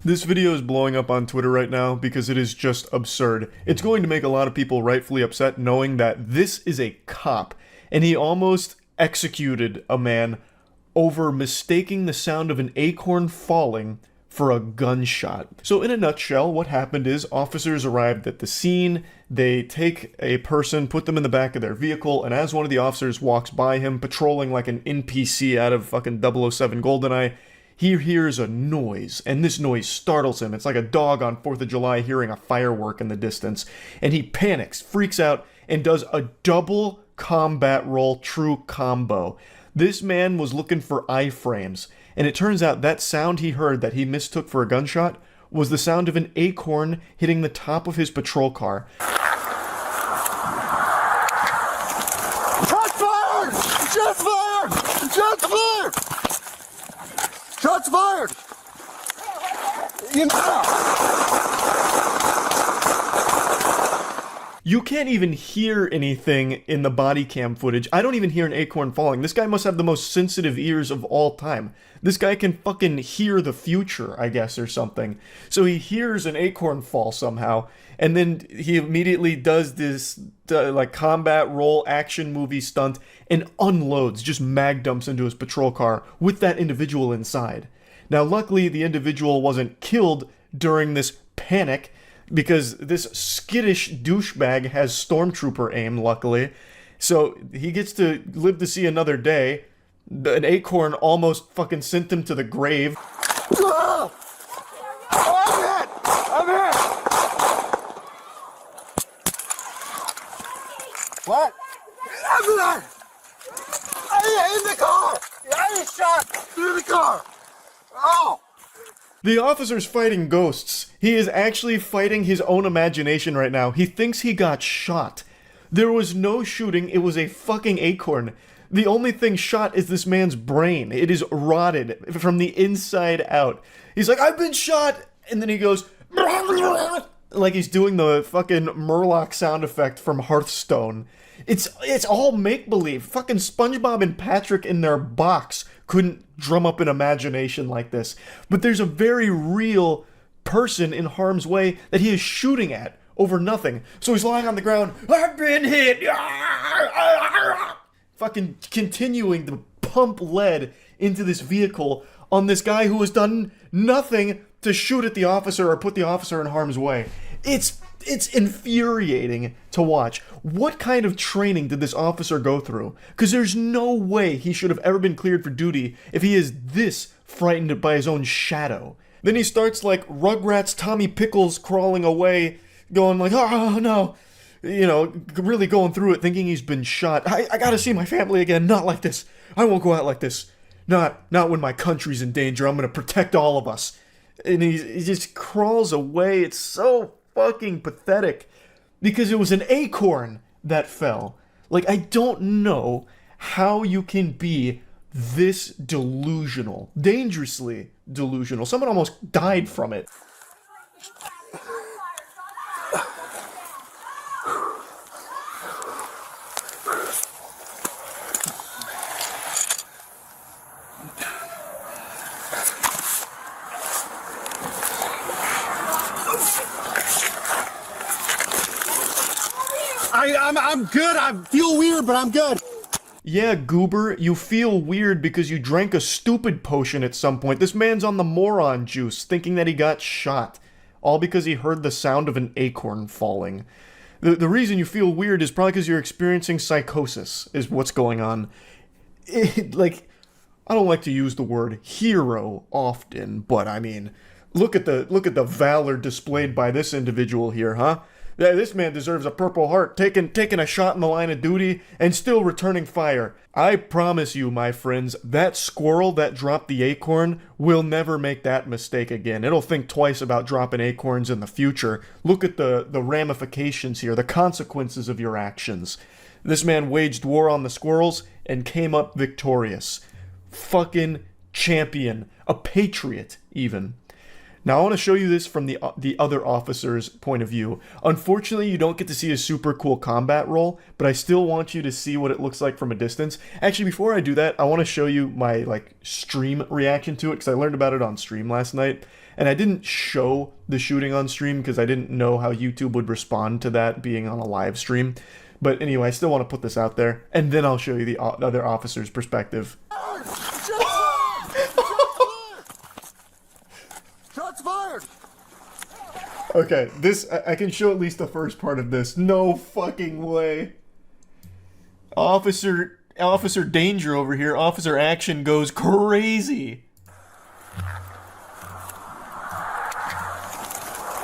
This video is blowing up on Twitter right now because it is just absurd. It's going to make a lot of people rightfully upset knowing that this is a cop, and he almost executed a man over mistaking the sound of an acorn falling for a gunshot. So in a nutshell, what happened is officers arrived at the scene, they take a person, put them in the back of their vehicle, and as one of the officers walks by him, patrolling like an NPC out of fucking 007 GoldenEye, he hears a noise, and this noise startles him. It's like a dog on 4th of July hearing a firework in the distance. And he panics, freaks out, and does a double combat roll true combo. This man was looking for iframes, and it turns out that sound he heard that he mistook for a gunshot was the sound of an acorn hitting the top of his patrol car. Shots fired! Shots fired! Shots fired! Shots fired! You can't even hear anything in the body cam footage. I don't even hear an acorn falling. This guy must have the most sensitive ears of all time. This guy can fucking hear the future, I guess, or something. So he hears an acorn fall somehow, and then he immediately does this like combat roll action movie stunt and unloads, just mag dumps into his patrol car with that individual inside. Now, luckily, the individual wasn't killed during this panic, because this skittish douchebag has stormtrooper aim, luckily. So he gets to live to see another day. An acorn almost fucking sent him to the grave. Oh, I'm hit! I'm hit! What? I'm hit! In the car! I was shot through the car! Oh! The officer's fighting ghosts. He is actually fighting his own imagination right now. He thinks he got shot. There was no shooting, it was a fucking acorn. The only thing shot is this man's brain. It is rotted from the inside out. He's like, I've been shot! And then he goes, like he's doing the fucking Murloc sound effect from Hearthstone. It's all make-believe. Fucking SpongeBob and Patrick in their box couldn't drum up an imagination like this. But there's a very real person in harm's way that he is shooting at over nothing. So he's lying on the ground. I've been hit! Fucking continuing to pump lead into this vehicle on this guy who has done nothing to shoot at the officer or put the officer in harm's way. It's infuriating to watch. What kind of training did this officer go through? Because there's no way he should have ever been cleared for duty if he is this frightened by his own shadow. Then he starts like Rugrats Tommy Pickles crawling away, going like, oh no, you know, really going through it, thinking he's been shot. I gotta see my family again, not like this. I won't go out like this. Not when my country's in danger. I'm gonna protect all of us. And he just crawls away. It's so fucking pathetic because it was an acorn that fell. Like, I don't know how you can be this delusional, dangerously delusional. Someone almost died from it. I'm good. I feel weird, but I'm good. Yeah, goober, you feel weird because you drank a stupid potion at some point. This man's on the moron juice, thinking that he got shot. All because he heard the sound of an acorn falling. The reason you feel weird is probably because you're experiencing psychosis, is what's going on. Like, I don't like to use the word hero often, but I mean, look at the valor displayed by this individual here, huh? Yeah, this man deserves a Purple Heart, taking a shot in the line of duty and still returning fire. I promise you, my friends, that squirrel that dropped the acorn will never make that mistake again. It'll think twice about dropping acorns in the future. Look at the ramifications here, the consequences of your actions. This man waged war on the squirrels and came up victorious. Fucking champion. A patriot, even. Now, I want to show you this from the other officer's point of view. Unfortunately, you don't get to see a super cool combat roll, but I still want you to see what it looks like from a distance. Actually, before I do that, I want to show you my, stream reaction to it, because I learned about it on stream last night. And I didn't show the shooting on stream because I didn't know how YouTube would respond to that being on a live stream. But anyway, I still want to put this out there, and then I'll show you the other officer's perspective. Shots fired! Okay, this, I can show at least the first part of this. No fucking way. Officer Danger over here, Officer Action goes crazy.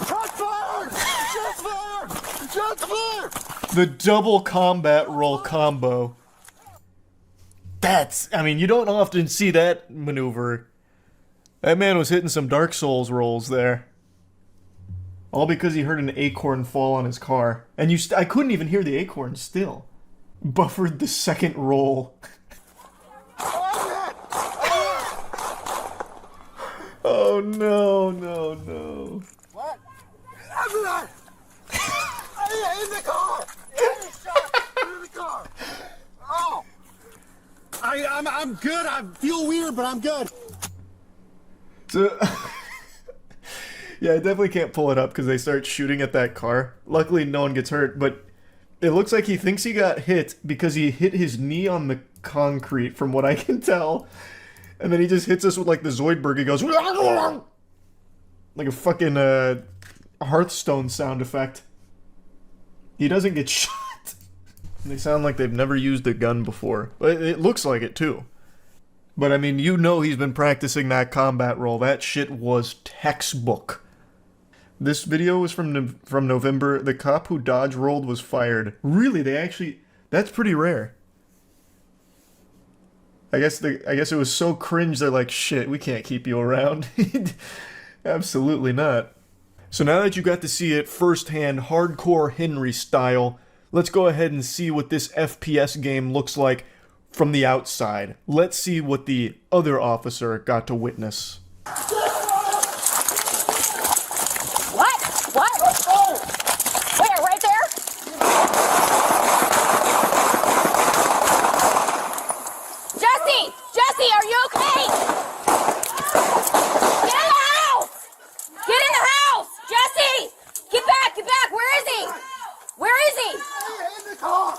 Shots fired! Shots fired! Shots fired! The double combat roll combo. I mean, you don't often see that maneuver. That man was hitting some Dark Souls rolls there. All because he heard an acorn fall on his car. And I couldn't even hear the acorn still. Buffered the second roll. Oh no, no, no. What? In the car! In the car! Oh! I'm good. I feel weird, but I'm good. So, yeah, I definitely can't pull it up because they start shooting at that car. Luckily, no one gets hurt, but it looks like he thinks he got hit because he hit his knee on the concrete, from what I can tell. And then he just hits us with, like, the Zoidberg. He goes, like a fucking Hearthstone sound effect. He doesn't get shot. They sound like they've never used a gun before. But it looks like it, too. But, I mean, you know he's been practicing that combat roll. That shit was textbook. This video was from November. The cop who dodge rolled was fired. Really? They actually... That's pretty rare. I guess it was so cringe they're like, shit, we can't keep you around. Absolutely not. So now that you got to see it firsthand, hardcore Henry style, let's go ahead and see what this FPS game looks like from the outside. Let's see what the other officer got to witness. What? Where? Right there? Jesse, are you okay? Get in the house! Get in the house! Jesse! Get back! Where is he? In the car!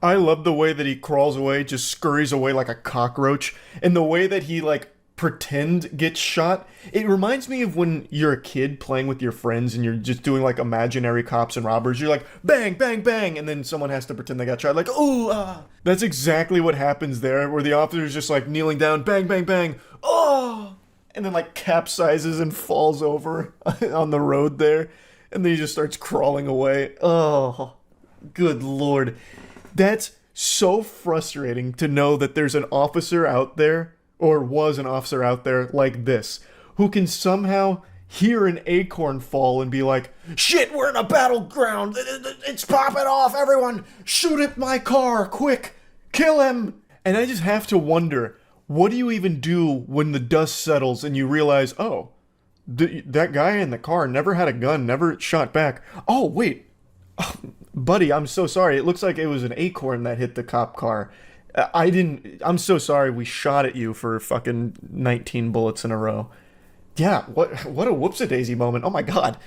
I love the way that he crawls away, just scurries away like a cockroach, and the way that he, like, pretend gets shot. It reminds me of when you're a kid playing with your friends and you're just doing, like, imaginary cops and robbers. You're like, bang, bang, bang, and then someone has to pretend they got shot. Like, ooh, ah. That's exactly what happens there, where the officer's just, like, kneeling down, bang, bang, bang, oh! And then, like, capsizes and falls over on the road there. And then he just starts crawling away. Oh, good lord. That's so frustrating to know that there's an officer out there, or was an officer out there like this, who can somehow hear an acorn fall and be like, shit, we're in a battleground, it's popping off, everyone, shoot at my car, quick, kill him. And I just have to wonder, what do you even do when the dust settles and you realize, oh, that guy in the car never had a gun, never shot back. Oh, wait. Oh, buddy, I'm so sorry. It looks like it was an acorn that hit the cop car. I'm so sorry we shot at you for fucking 19 bullets in a row. Yeah, what a whoops-a-daisy moment. Oh my god.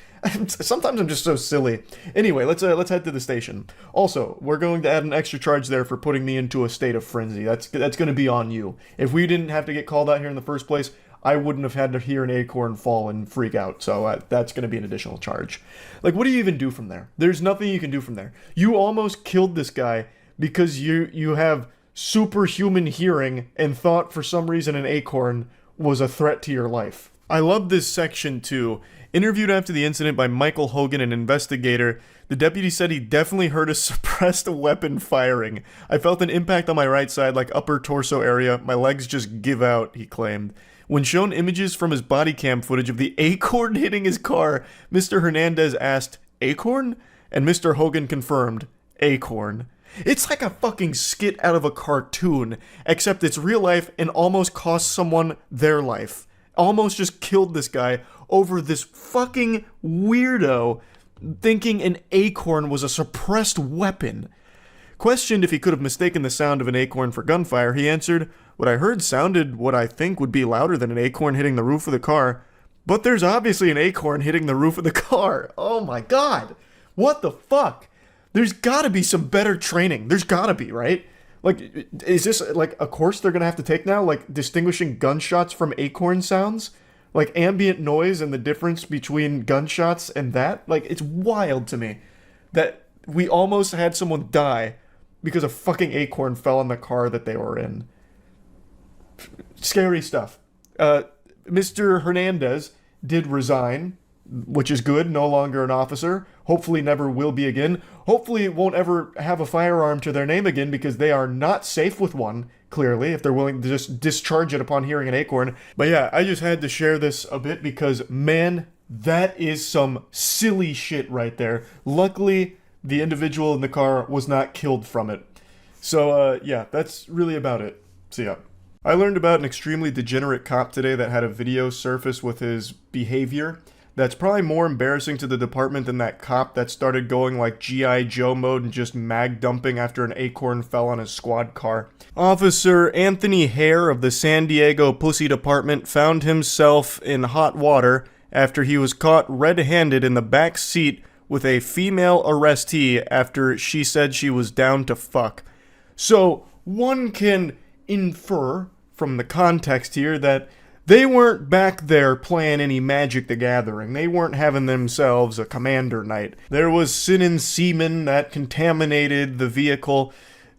Sometimes I'm just so silly. Anyway, let's head to the station. Also, we're going to add an extra charge there for putting me into a state of frenzy. That's going to be on you. If we didn't have to get called out here in the first place, I wouldn't have had to hear an acorn fall and freak out, so that's going to be an additional charge. Like, what do you even do from there? There's nothing you can do from there. You almost killed this guy because you have superhuman hearing and thought for some reason an acorn was a threat to your life. I love this section too. Interviewed after the incident by Michael Hogan, an investigator, the deputy said he definitely heard a suppressed weapon firing. I felt an impact on my right side, like upper torso area. My legs just give out, he claimed. When shown images from his body cam footage of the acorn hitting his car, Mr. Hernandez asked, acorn? And Mr. Hogan confirmed, acorn. It's like a fucking skit out of a cartoon, except it's real life and almost cost someone their life. Almost just killed this guy over this fucking weirdo thinking an acorn was a suppressed weapon. Questioned if he could have mistaken the sound of an acorn for gunfire, he answered, what I heard sounded what I think would be louder than an acorn hitting the roof of the car. But there's obviously an acorn hitting the roof of the car. Oh my god. What the fuck? There's gotta be some better training. There's gotta be, right? Like, is this like a course they're gonna have to take now? Like, distinguishing gunshots from acorn sounds? Like, ambient noise and the difference between gunshots and that? Like, it's wild to me that we almost had someone die because a fucking acorn fell on the car that they were in. Scary stuff. Mr. Hernandez did resign, which is good, no longer an officer. Hopefully never will be again. Hopefully won't ever have a firearm to their name again because they are not safe with one, clearly, if they're willing to just discharge it upon hearing an acorn. But yeah, I just had to share this a bit because, man, that is some silly shit right there. Luckily, the individual in the car was not killed from it. So, yeah, that's really about it. See ya. I learned about an extremely degenerate cop today that had a video surface with his behavior that's probably more embarrassing to the department than that cop that started going like G.I. Joe mode and just mag dumping after an acorn fell on his squad car. Officer Anthony Hare of the San Diego Pussy Department found himself in hot water after he was caught red-handed in the back seat with a female arrestee after she said she was down to fuck. So, one can infer from the context here that they weren't back there playing any Magic the Gathering. They weren't having themselves a commander night. There was sin and semen that contaminated the vehicle.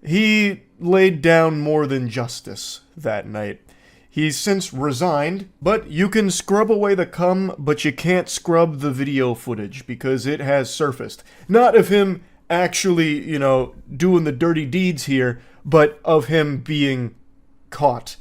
He laid down more than justice that night. He's since resigned, but you can scrub away the cum, but you can't scrub the video footage because it has surfaced. Not of him actually, doing the dirty deeds here, but of him being caught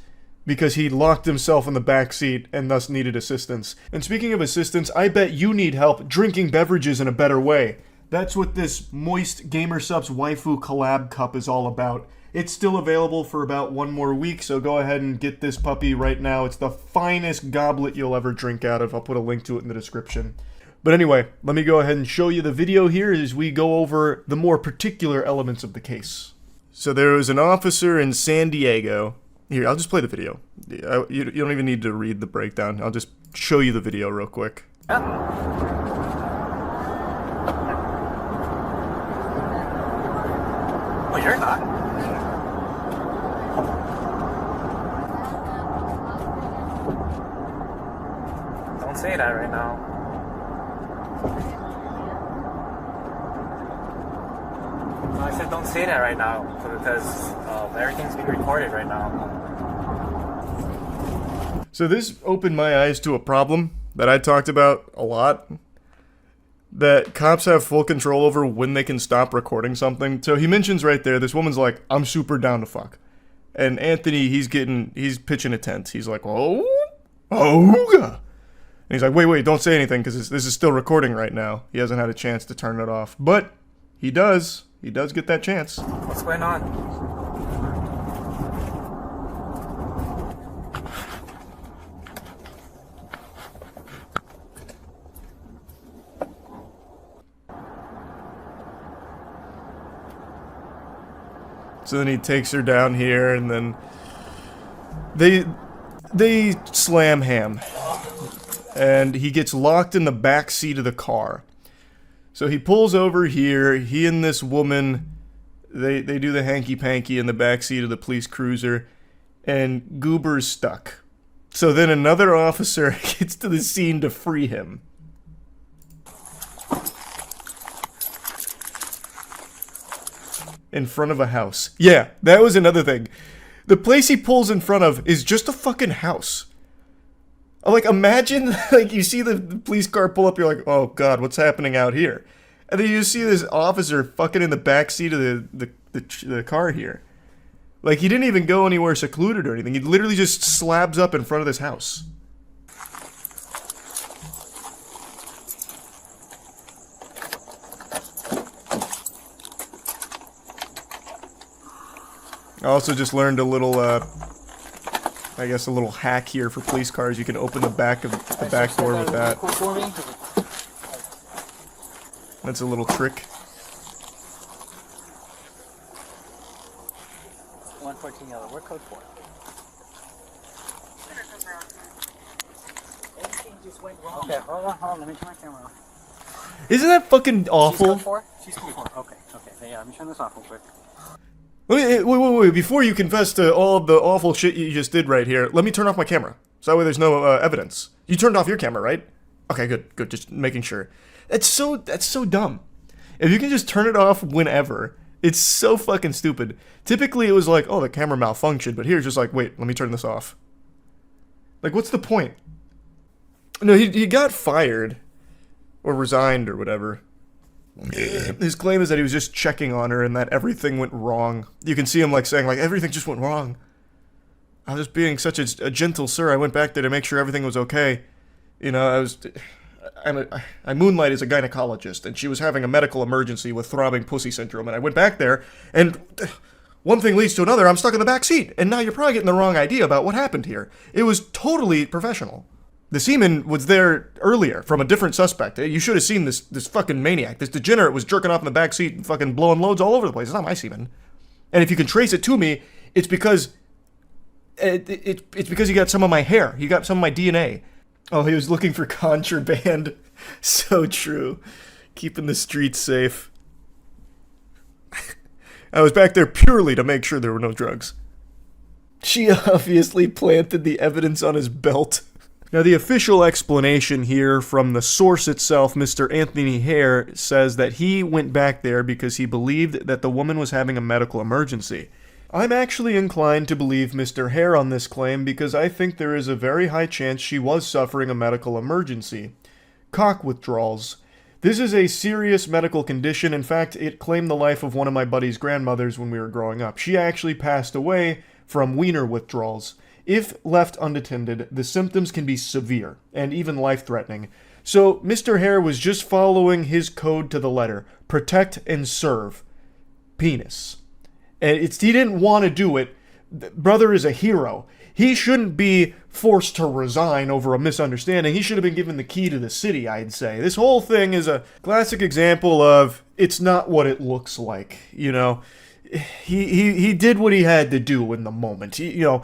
because he locked himself in the back seat and thus needed assistance. And speaking of assistance, I bet you need help drinking beverages in a better way. That's what this Moist Gamersupps Waifu Collab Cup is all about. It's still available for about 1 more week, so go ahead and get this puppy right now. It's the finest goblet you'll ever drink out of. I'll put a link to it in the description. But anyway, let me go ahead and show you the video here as we go over the more particular elements of the case. So there was an officer in San Diego. Here, I'll just play the video. You don't even need to read the breakdown. I'll just show you the video real quick. Well, you're not. Don't say that right now. No, I said don't say that right now because everything's being recorded right now. So this opened my eyes to a problem that I talked about a lot. That cops have full control over when they can stop recording something. So he mentions right there, this woman's like, I'm super down to fuck. And Anthony, he's pitching a tent. He's like, oh. And he's like, wait, don't say anything because this is still recording right now. He hasn't had a chance to turn it off. But he does. He does get that chance. What's going on? So then he takes her down here, and then they slam ham, and he gets locked in the back seat of the car. So he pulls over here. He and this woman, they do the hanky-panky in the back seat of the police cruiser, and Goober's stuck. So then another officer gets to the scene to free him. In front of a house. Yeah, that was another thing. The place he pulls in front of is just a fucking house. Like, imagine, like, you see the police car pull up, you're like, oh god, what's happening out here? And then you see this officer fucking in the back seat of the car here. Like, he didn't even go anywhere secluded or anything. He literally just slabs up in front of this house. I also just learned a little, I guess a little hack here for police cars. You can open the back door with that. That's a little trick. 114 yellow. What code for? just went wrong. Okay, hold on. Let me turn my camera off. Isn't that fucking awful? She's code 4. Okay. Yeah, let me turn this off real quick. Wait. Before you confess to all of the awful shit you just did right here, let me turn off my camera. So that way there's no evidence. You turned off your camera, right? Okay, good. Just making sure. That's so dumb. If you can just turn it off whenever, it's so fucking stupid. Typically it was like, oh, the camera malfunctioned, but here it's just like, wait, let me turn this off. Like, what's the point? No, he got fired. Or resigned or whatever. His claim is that he was just checking on her and that everything went wrong. You can see him like saying like, everything just went wrong. I was just being such a gentle sir. I went back there to make sure everything was okay. You know, I moonlight as a gynecologist, and she was having a medical emergency with throbbing pussy syndrome, and I went back there, and one thing leads to another. I'm stuck in the back seat, and now you're probably getting the wrong idea about what happened here. It was totally professional. The semen was there earlier from a different suspect. You should have seen this fucking maniac. This degenerate was jerking off in the back seat and fucking blowing loads all over the place. It's not my semen. And if you can trace it to me, it's because it's because he got some of my hair. He got some of my DNA. Oh, he was looking for contraband. So true. Keeping the streets safe. I was back there purely to make sure there were no drugs. She obviously planted the evidence on his belt. Now, the official explanation here from the source itself, Mr. Anthony Hare, says that he went back there because he believed that the woman was having a medical emergency. I'm actually inclined to believe Mr. Hare on this claim because I think there is a very high chance she was suffering a medical emergency. Cock withdrawals. This is a serious medical condition. In fact, it claimed the life of one of my buddy's grandmothers when we were growing up. She actually passed away from wiener withdrawals. If left unattended, the symptoms can be severe and even life-threatening. So Mr. Hare was just following his code to the letter. Protect and serve. Penis. And he didn't want to do it. Brother is a hero. He shouldn't be forced to resign over a misunderstanding. He should have been given the key to the city, I'd say. This whole thing is a classic example of it's not what it looks like, you know. He did what he had to do in the moment. And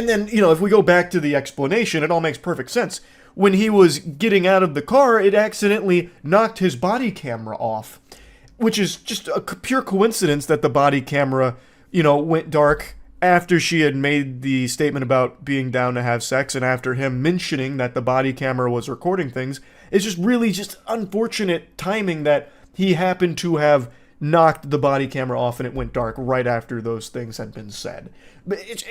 then, if we go back to the explanation, it all makes perfect sense. When he was getting out of the car, it accidentally knocked his body camera off, which is just a pure coincidence that the body camera, went dark after she had made the statement about being down to have sex, and after him mentioning that the body camera was recording things. It's just really just unfortunate timing that he happened to have knocked the body camera off and it went dark right after those things had been said. But it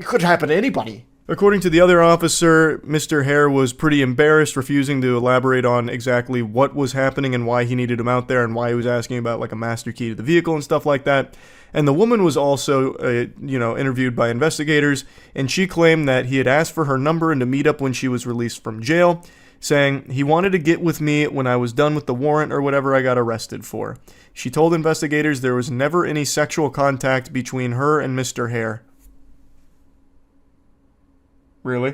could happen to anybody. According to the other officer, Mr. Hare was pretty embarrassed, refusing to elaborate on exactly what was happening and why he needed him out there and why he was asking about like a master key to the vehicle and stuff like that. And the woman was also, interviewed by investigators, and she claimed that he had asked for her number and to meet up when she was released from jail, saying he wanted to get with me when I was done with the warrant or whatever I got arrested for. She told investigators there was never any sexual contact between her and Mr. Hare. Really?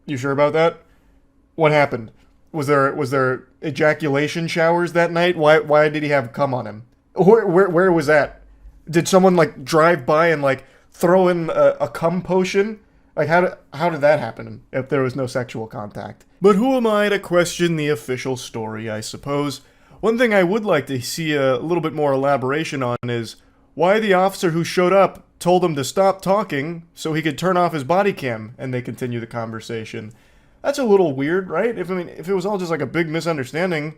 You sure about that? What happened? Was there ejaculation showers that night? Why did he have cum on him? Where was that? Did someone like drive by and like throw in a cum potion? Like, how did that happen if there was no sexual contact? But who am I to question the official story, I suppose? One thing I would like to see a little bit more elaboration on is why the officer who showed up told him to stop talking so he could turn off his body cam and they continue the conversation. That's a little weird, right? If it was all just like a big misunderstanding,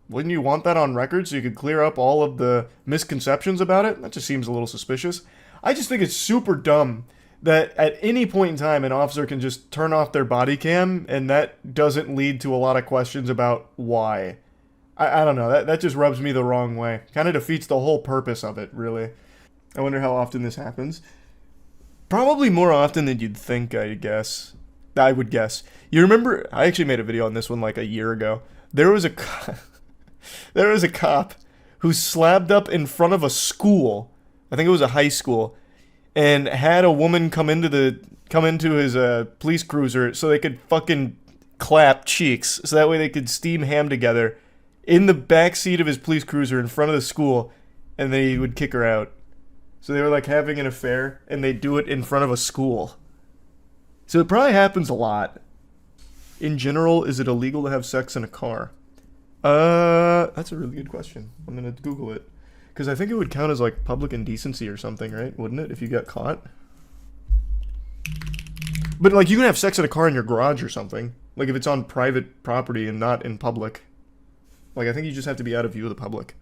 wouldn't you want that on record so you could clear up all of the misconceptions about it? That just seems a little suspicious. I just think it's super dumb that at any point in time an officer can just turn off their body cam and that doesn't lead to a lot of questions about why. I don't know, that just rubs me the wrong way. Kind of defeats the whole purpose of it, really. I wonder how often this happens. Probably more often than you'd think, I would guess. You remember, I actually made a video on this one like a year ago. There was a cop who slabbed up in front of a school, I think it was a high school, and had a woman come into his police cruiser so they could fucking clap cheeks, so that way they could steam ham together in the back seat of his police cruiser in front of the school, and then he would kick her out. So they were like having an affair, and they do it in front of a school. So it probably happens a lot. In general, is it illegal to have sex in a car? That's a really good question. I'm gonna Google it. Because I think it would count as, like, public indecency or something, right? Wouldn't it, if you got caught? But, like, you can have sex in a car in your garage or something. Like, if it's on private property and not in public. Like, I think you just have to be out of view of the public.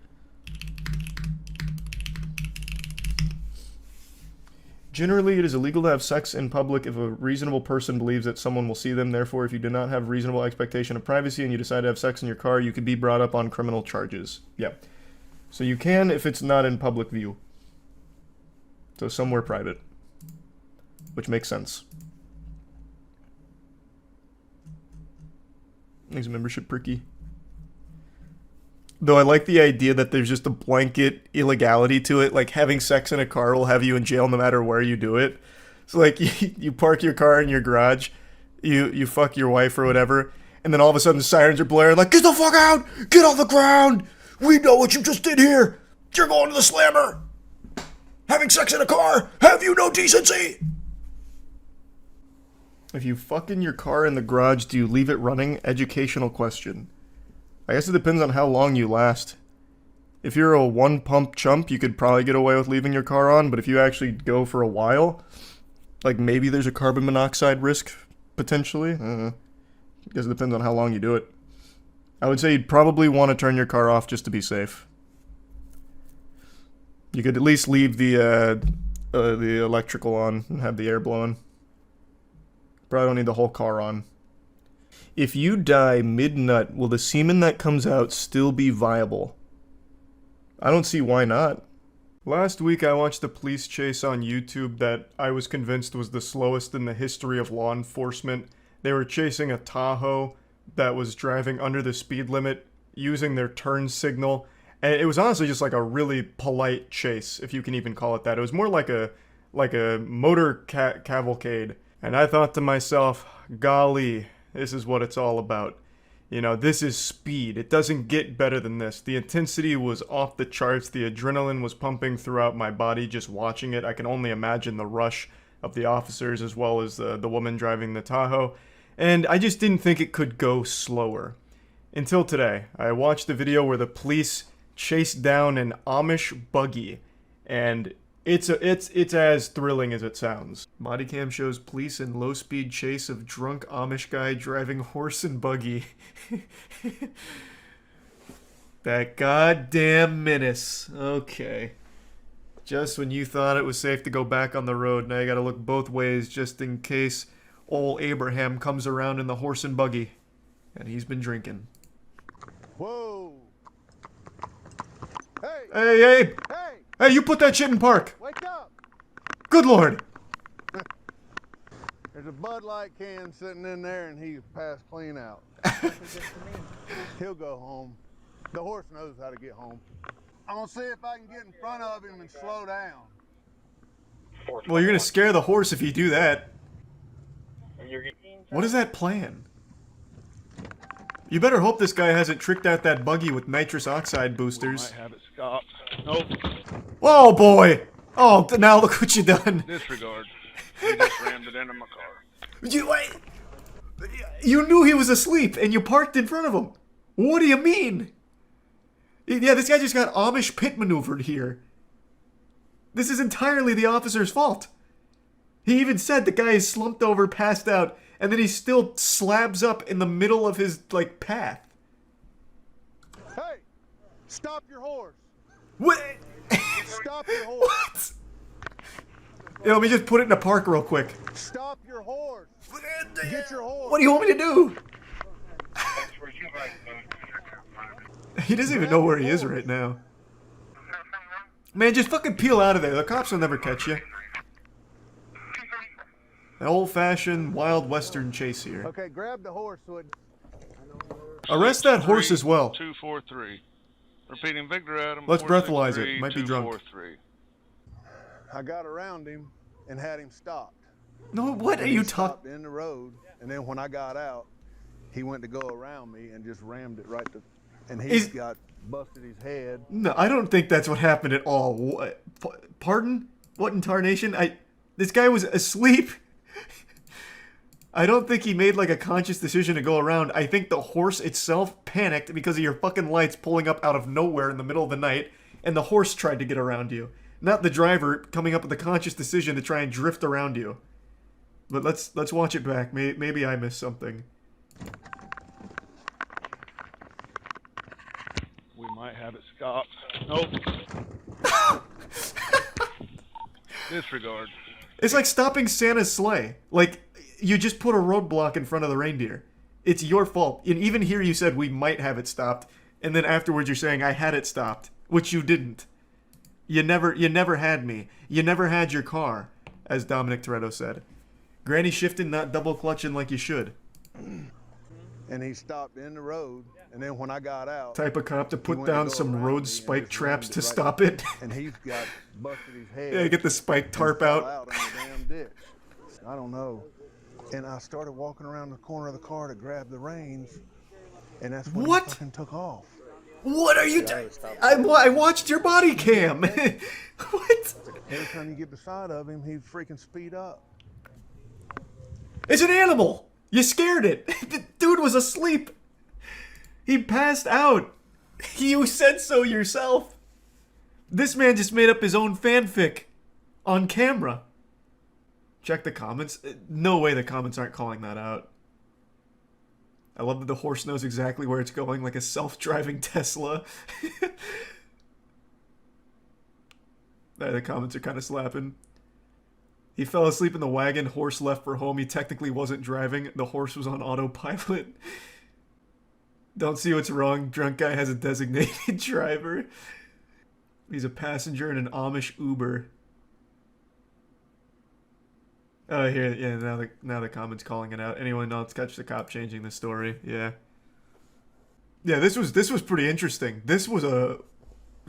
Generally, it is illegal to have sex in public if a reasonable person believes that someone will see them. Therefore, if you do not have reasonable expectation of privacy and you decide to have sex in your car, you could be brought up on criminal charges. Yeah. So you can if it's not in public view. So somewhere private. Which makes sense. Makes membership pricky. Though I like the idea that there's just a blanket illegality to it. Like, having sex in a car will have you in jail no matter where you do it. So, like, you park your car in your garage, you fuck your wife or whatever, and then all of a sudden sirens are blaring, like, get the fuck out! Get off the ground! We know what you just did here! You're going to the slammer! Having sex in a car! Have you no decency? If you fuck in your car in the garage, do you leave it running? Educational question. I guess it depends on how long you last. If you're a one-pump chump, you could probably get away with leaving your car on, but if you actually go for a while, like, maybe there's a carbon monoxide risk, potentially. I don't know. I guess it depends on how long you do it. I would say you'd probably want to turn your car off just to be safe. You could at least leave the electrical on and have the air blowing. Probably don't need the whole car on. If you die mid-nut, will the semen that comes out still be viable? I don't see why not. Last week I watched a police chase on YouTube that I was convinced was the slowest in the history of law enforcement. They were chasing a Tahoe that was driving under the speed limit, using their turn signal, and it was honestly just like a really polite chase, if you can even call it that. It was more like a motor cavalcade, and I thought to myself, golly, this is what it's all about. You know, this is speed. It doesn't get better than this. The intensity was off the charts. The adrenaline was pumping throughout my body just watching it. I can only imagine the rush of the officers as well as the woman driving the Tahoe. And I just didn't think it could go slower. Until today. I watched a video where the police chased down an Amish buggy. And it's as thrilling as it sounds. Bodycam shows police in low-speed chase of drunk Amish guy driving horse and buggy. That goddamn menace. Okay. Just when you thought it was safe to go back on the road, now you gotta look both ways just in case old Abraham comes around in the horse and buggy. And he's been drinking. Whoa. Hey. Hey, Abe! Hey. Hey, you put that shit in park! Wake up. Good lord! There's a Bud Light can sitting in there and he passed clean out. He'll go home. The horse knows how to get home. I'm gonna see if I can get in front of him and slow down. Well, you're gonna scare the horse if you do that. What is that plan? You better hope this guy hasn't tricked out that buggy with nitrous oxide boosters. Might have it stop. Nope. Whoa, boy! Oh, now look what you done. Disregard. He just rammed it into my car. You knew he was asleep, and you parked in front of him. What do you mean? Yeah, this guy just got Amish pit maneuvered here. This is entirely the officer's fault. He even said the guy is slumped over, passed out, and then he still slabs up in the middle of his, like, path. Hey, stop your horse. What? Stop your horse. What? Yeah, let me just put it in a park real quick. Stop your horse. Get your horse. What do you want me to do? He doesn't even know where he is right now. Man, just fucking peel out of there. The cops will never catch you. An old-fashioned Wild Western chase here. Okay, grab the horse so it... Arrest that horse as well. 243. Repeating Victor Adam. Let's breathalyze it. Might be drunk. 243. I got around him and had him stopped. No, what are you talking? Stopped in the road, and then when I got out, he went to go around me and just rammed it right to... And he got busted his head. No, I don't think that's what happened at all. What? Pardon? What in tarnation? This guy was asleep. I don't think he made like a conscious decision to go around. I think the horse itself panicked because of your fucking lights pulling up out of nowhere in the middle of the night, and the horse tried to get around you. Not the driver coming up with a conscious decision to try and drift around you. But let's watch it back. Maybe I missed something. We might have it stopped. Nope. Disregard. It's like stopping Santa's sleigh. Like, you just put a roadblock in front of the reindeer. It's your fault. And even here you said we might have it stopped, and then afterwards you're saying I had it stopped, which you didn't. You never had me. You never had your car, as Dominic Toretto said. Granny shifting, not double clutching like you should. And he stopped in the road, and then when I got out, Type of cop to he put went to down go some around road me and spike just traps rammed to it right- stop it. And he's got busted his head. Yeah, get the spike tarp and fell out. in the damn ditch. I don't know. And I started walking around the corner of the car to grab the reins, and that's when What? he fucking took off. What are you doing? I watched your body cam. What? Every time you get beside of him, he'd freaking speed up. It's an animal. You scared it. The dude was asleep. He passed out. You said so yourself. This man just made up his own fanfic on camera. Check the comments. No way the comments aren't calling that out. I love that the horse knows exactly where it's going, like a self-driving Tesla. The comments are kind of slapping. He fell asleep in the wagon, horse left for home. He technically wasn't driving. The horse was on autopilot. Don't see what's wrong. Drunk guy has a designated driver. He's a passenger in an Amish Uber. Oh, here, yeah, now the comments calling it out. Anyone else catch the cop changing the story? Yeah. Yeah, this was pretty interesting. This was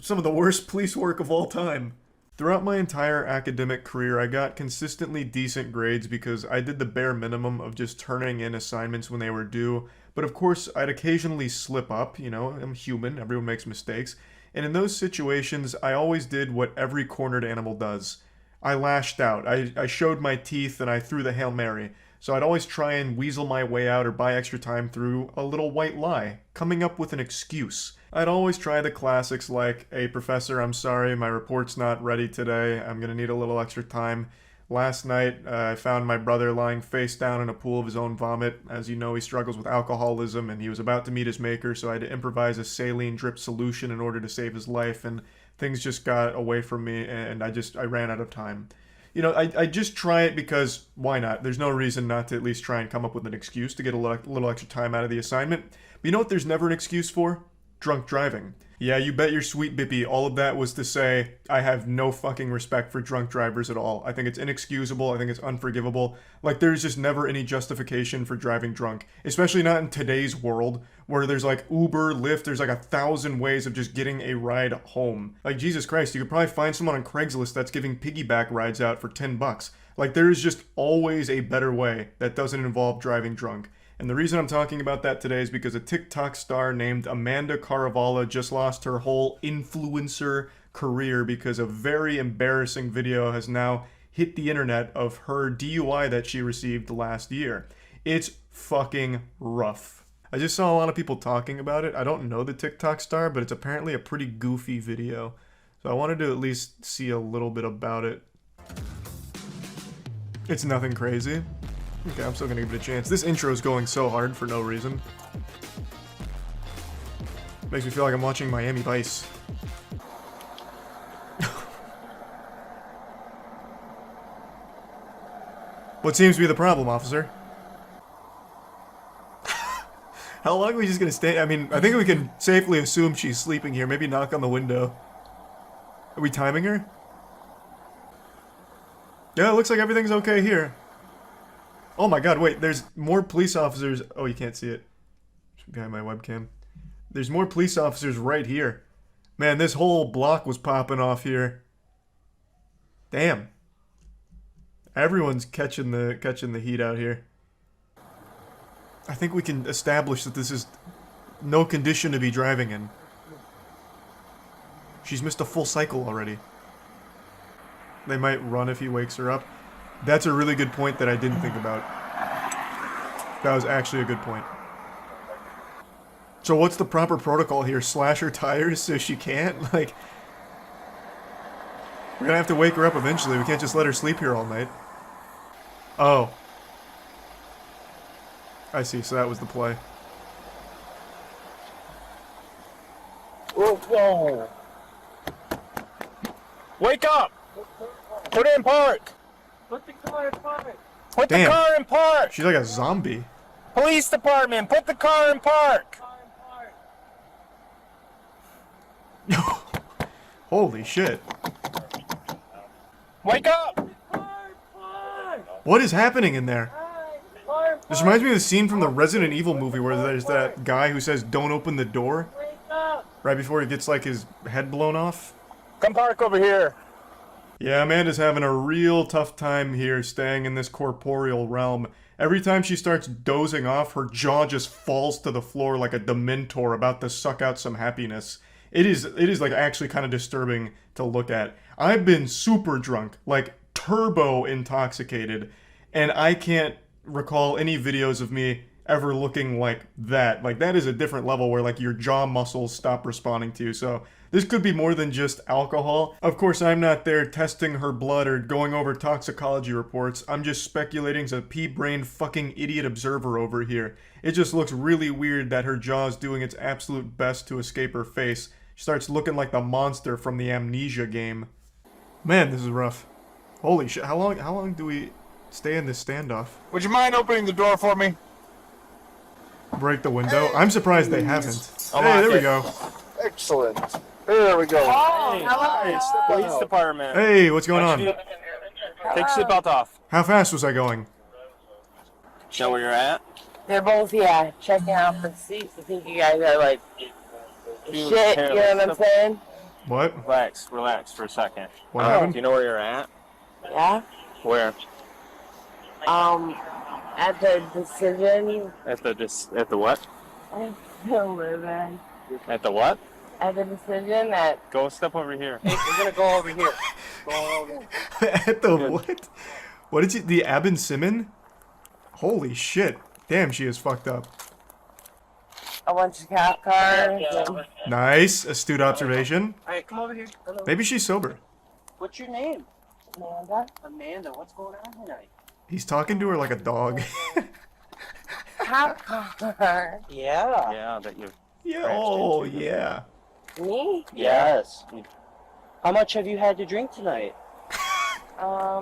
some of the worst police work of all time. Throughout my entire academic career, I got consistently decent grades because I did the bare minimum of just turning in assignments when they were due. But of course, I'd occasionally slip up, you know, I'm human, everyone makes mistakes. And in those situations, I always did what every cornered animal does. I lashed out. I showed my teeth and I threw the Hail Mary. So I'd always try and weasel my way out or buy extra time through a little white lie, coming up with an excuse. I'd always try the classics like, "Hey professor, I'm sorry, my report's not ready today. I'm gonna need a little extra time. Last night, I found my brother lying face down in a pool of his own vomit. As you know, he struggles with alcoholism and he was about to meet his maker, so I had to improvise a saline drip solution in order to save his life, and things just got away from me and I ran out of time." You know, I just try it because why not? There's no reason not to at least try and come up with an excuse to get a little extra time out of the assignment. But you know what there's never an excuse for? Drunk driving. Yeah, you bet your sweet bippy all of that was to say, I have no fucking respect for drunk drivers at all. I think it's inexcusable. I think it's unforgivable. Like, there's just never any justification for driving drunk. Especially not in today's world, where there's like Uber, Lyft, there's like 1,000 ways of just getting a ride home. Like, Jesus Christ, you could probably find someone on Craigslist that's giving piggyback rides out for $10. Like, there is just always a better way that doesn't involve driving drunk. And the reason I'm talking about that today is because a TikTok star named Amanda Caravala just lost her whole influencer career because a very embarrassing video has now hit the internet of her DUI that she received last year. It's fucking rough. I just saw a lot of people talking about it. I don't know the TikTok star, but it's apparently a pretty goofy video. So I wanted to at least see a little bit about it. It's nothing crazy. Okay, I'm still gonna give it a chance. This intro is going so hard for no reason. Makes me feel like I'm watching Miami Vice. What seems to be the problem, officer? How long are we just gonna stay? I mean, I think we can safely assume she's sleeping here. Maybe knock on the window. Are we timing her? Yeah, it looks like everything's okay here. Oh my god, wait, there's more police officers. Oh, you can't see it. Behind my webcam. There's more police officers right here. Man, this whole block was popping off here. Damn. Everyone's catching the heat out here. I think we can establish that this is no condition to be driving in. She's missed a full cycle already. They might run if he wakes her up. That's a really good point that I didn't think about. That was actually a good point. So what's the proper protocol here? Slash her tires so she can't? Like, we're gonna have to wake her up eventually. We can't just let her sleep here all night. Oh. I see, so that was the play. Whoa! Wake up! Put it in park! Put the car in park! Put Damn. the car in park! She's like a zombie. Police department, put the car in park! Holy shit. Wake up! What is happening in there? This reminds me of the scene from the Resident Evil movie where there's that guy who says, "Don't open the door," right before he gets, like, his head blown off. Come park over here. Yeah, Amanda's having a real tough time here staying in this corporeal realm. Every time she starts dozing off, her jaw just falls to the floor like a Dementor about to suck out some happiness. It is like actually kind of disturbing to look at. I've been super drunk, like turbo intoxicated, and I can't recall any videos of me ever looking like that. Like, that is a different level where, like, your jaw muscles stop responding to you. So this could be more than just alcohol. Of course, I'm not there testing her blood or going over toxicology reports. I'm just speculating as a pea-brained fucking idiot observer over here. It just looks really weird that her jaw is doing its absolute best to escape her face. She starts looking like the monster from the Amnesia game. Man, this is rough. Holy shit, how long do we stay in this standoff? Would you mind opening the door for me? Break the window? I'm surprised they haven't. I'll Hey, lock there we it. go. Excellent. There we go. Hello. Police department. Hey, what's going on? Take your seatbelt off. How fast was I going? Know where you're at? They're both, checking out the seats. I think you guys are like shit, you know what I'm saying? What? Relax for a second. What Do happened? you know where you're at? Yeah? Where? At the decision. At the what? I don't know, man. At the what? At the decision that. Go step over here. Hey, we're gonna go over here. Go over. At the what? What did you... The Abin Simon? Holy shit. Damn, she is fucked up. A bunch of cop cars. And Nice. Astute observation. Alright, come over here. Hello. Maybe she's sober. What's your name? Amanda. Amanda, what's going on tonight? He's talking to her like a dog. Cop car. Yeah. Yeah, that you. Yeah, oh, yeah. Me? Yes. How much have you had to drink tonight? How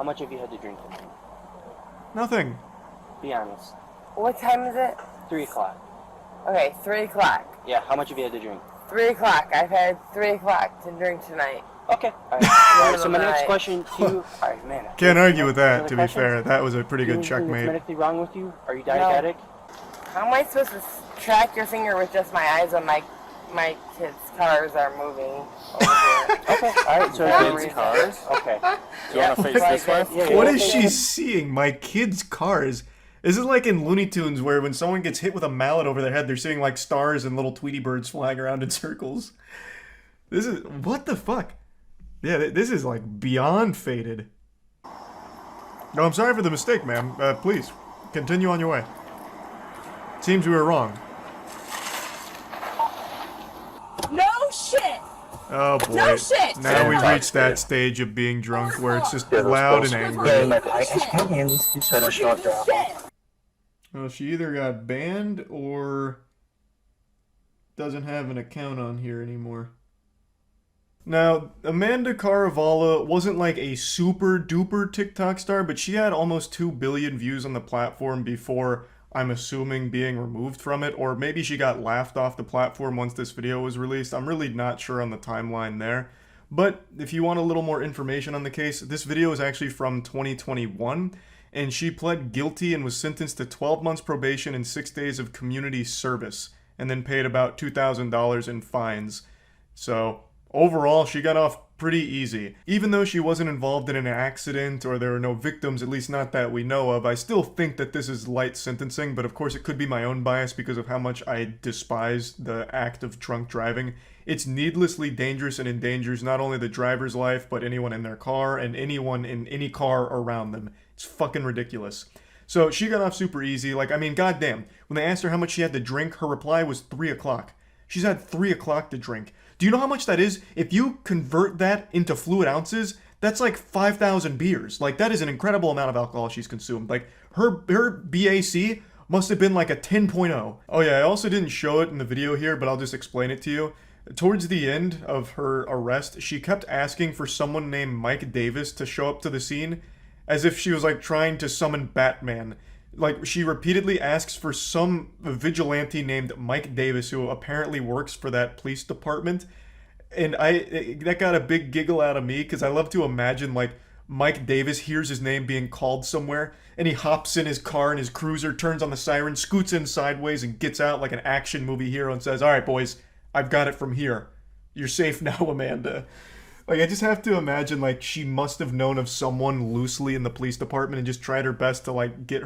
much have you had to drink tonight? Nothing. Be honest. What time is it? 3 o'clock. Okay, 3 o'clock. Yeah, how much have you had to drink? 3 o'clock. I've had 3 o'clock to drink tonight. Okay. Alright. So my next Alright. question to you. Alright, man. Can't argue with that, Any to other be fair. questions? That was a pretty good Anything that's checkmate. medically wrong with you? Are you diabetic? How am I supposed to track your finger with just my eyes when my kids' cars are moving over here? Okay. Alright, so No kids' reason. cars. Okay. Do you want to face this way? Yeah, What yeah. is she seeing? My kids' cars? Is it like in Looney Tunes where when someone gets hit with a mallet over their head, they're seeing like stars and little Tweety birds flying around in circles? This is... What the fuck? Yeah, this is like beyond faded. No, I'm sorry for the mistake, ma'am. Please, continue on your way. Seems we were wrong. No shit. Oh boy. No shit. Now we've reached that stage of being drunk where it's just loud and angry. Well, she either got banned or doesn't have an account on here anymore. Now, Amanda Caravala wasn't like a super duper TikTok star, but she had almost 2 billion views on the platform before, I'm assuming, being removed from it, or maybe she got laughed off the platform once this video was released. I'm really not sure on the timeline there. But if you want a little more information on the case, this video is actually from 2021, and she pled guilty and was sentenced to 12 months probation and 6 days of community service, and then paid about $2,000 in fines. So overall, she got off pretty easy. Even though she wasn't involved in an accident or there are no victims, at least not that we know of, I still think that this is light sentencing, but of course it could be my own bias because of how much I despise the act of drunk driving. It's needlessly dangerous and endangers not only the driver's life, but anyone in their car and anyone in any car around them. It's fucking ridiculous. So she got off super easy. Like, I mean, goddamn. When they asked her how much she had to drink, her reply was 3 o'clock. She's had 3 o'clock to drink. Do you know how much that is? If you convert that into fluid ounces, that's like 5,000 beers. Like, that is an incredible amount of alcohol she's consumed. Like, her BAC must have been like a 10.0. Oh yeah, I also didn't show it in the video here, but I'll just explain it to you. Towards the end of her arrest, she kept asking for someone named Mike Davis to show up to the scene, as if she was like trying to summon Batman. Like, she repeatedly asks for some vigilante named Mike Davis, who apparently works for that police department. And that got a big giggle out of me, because I love to imagine, like, Mike Davis hears his name being called somewhere, and he hops in his car and his cruiser, turns on the siren, scoots in sideways, and gets out like an action movie hero and says, "All right, boys, I've got it from here. You're safe now, Amanda." Like, I just have to imagine, like, she must have known of someone loosely in the police department and just tried her best to, like, get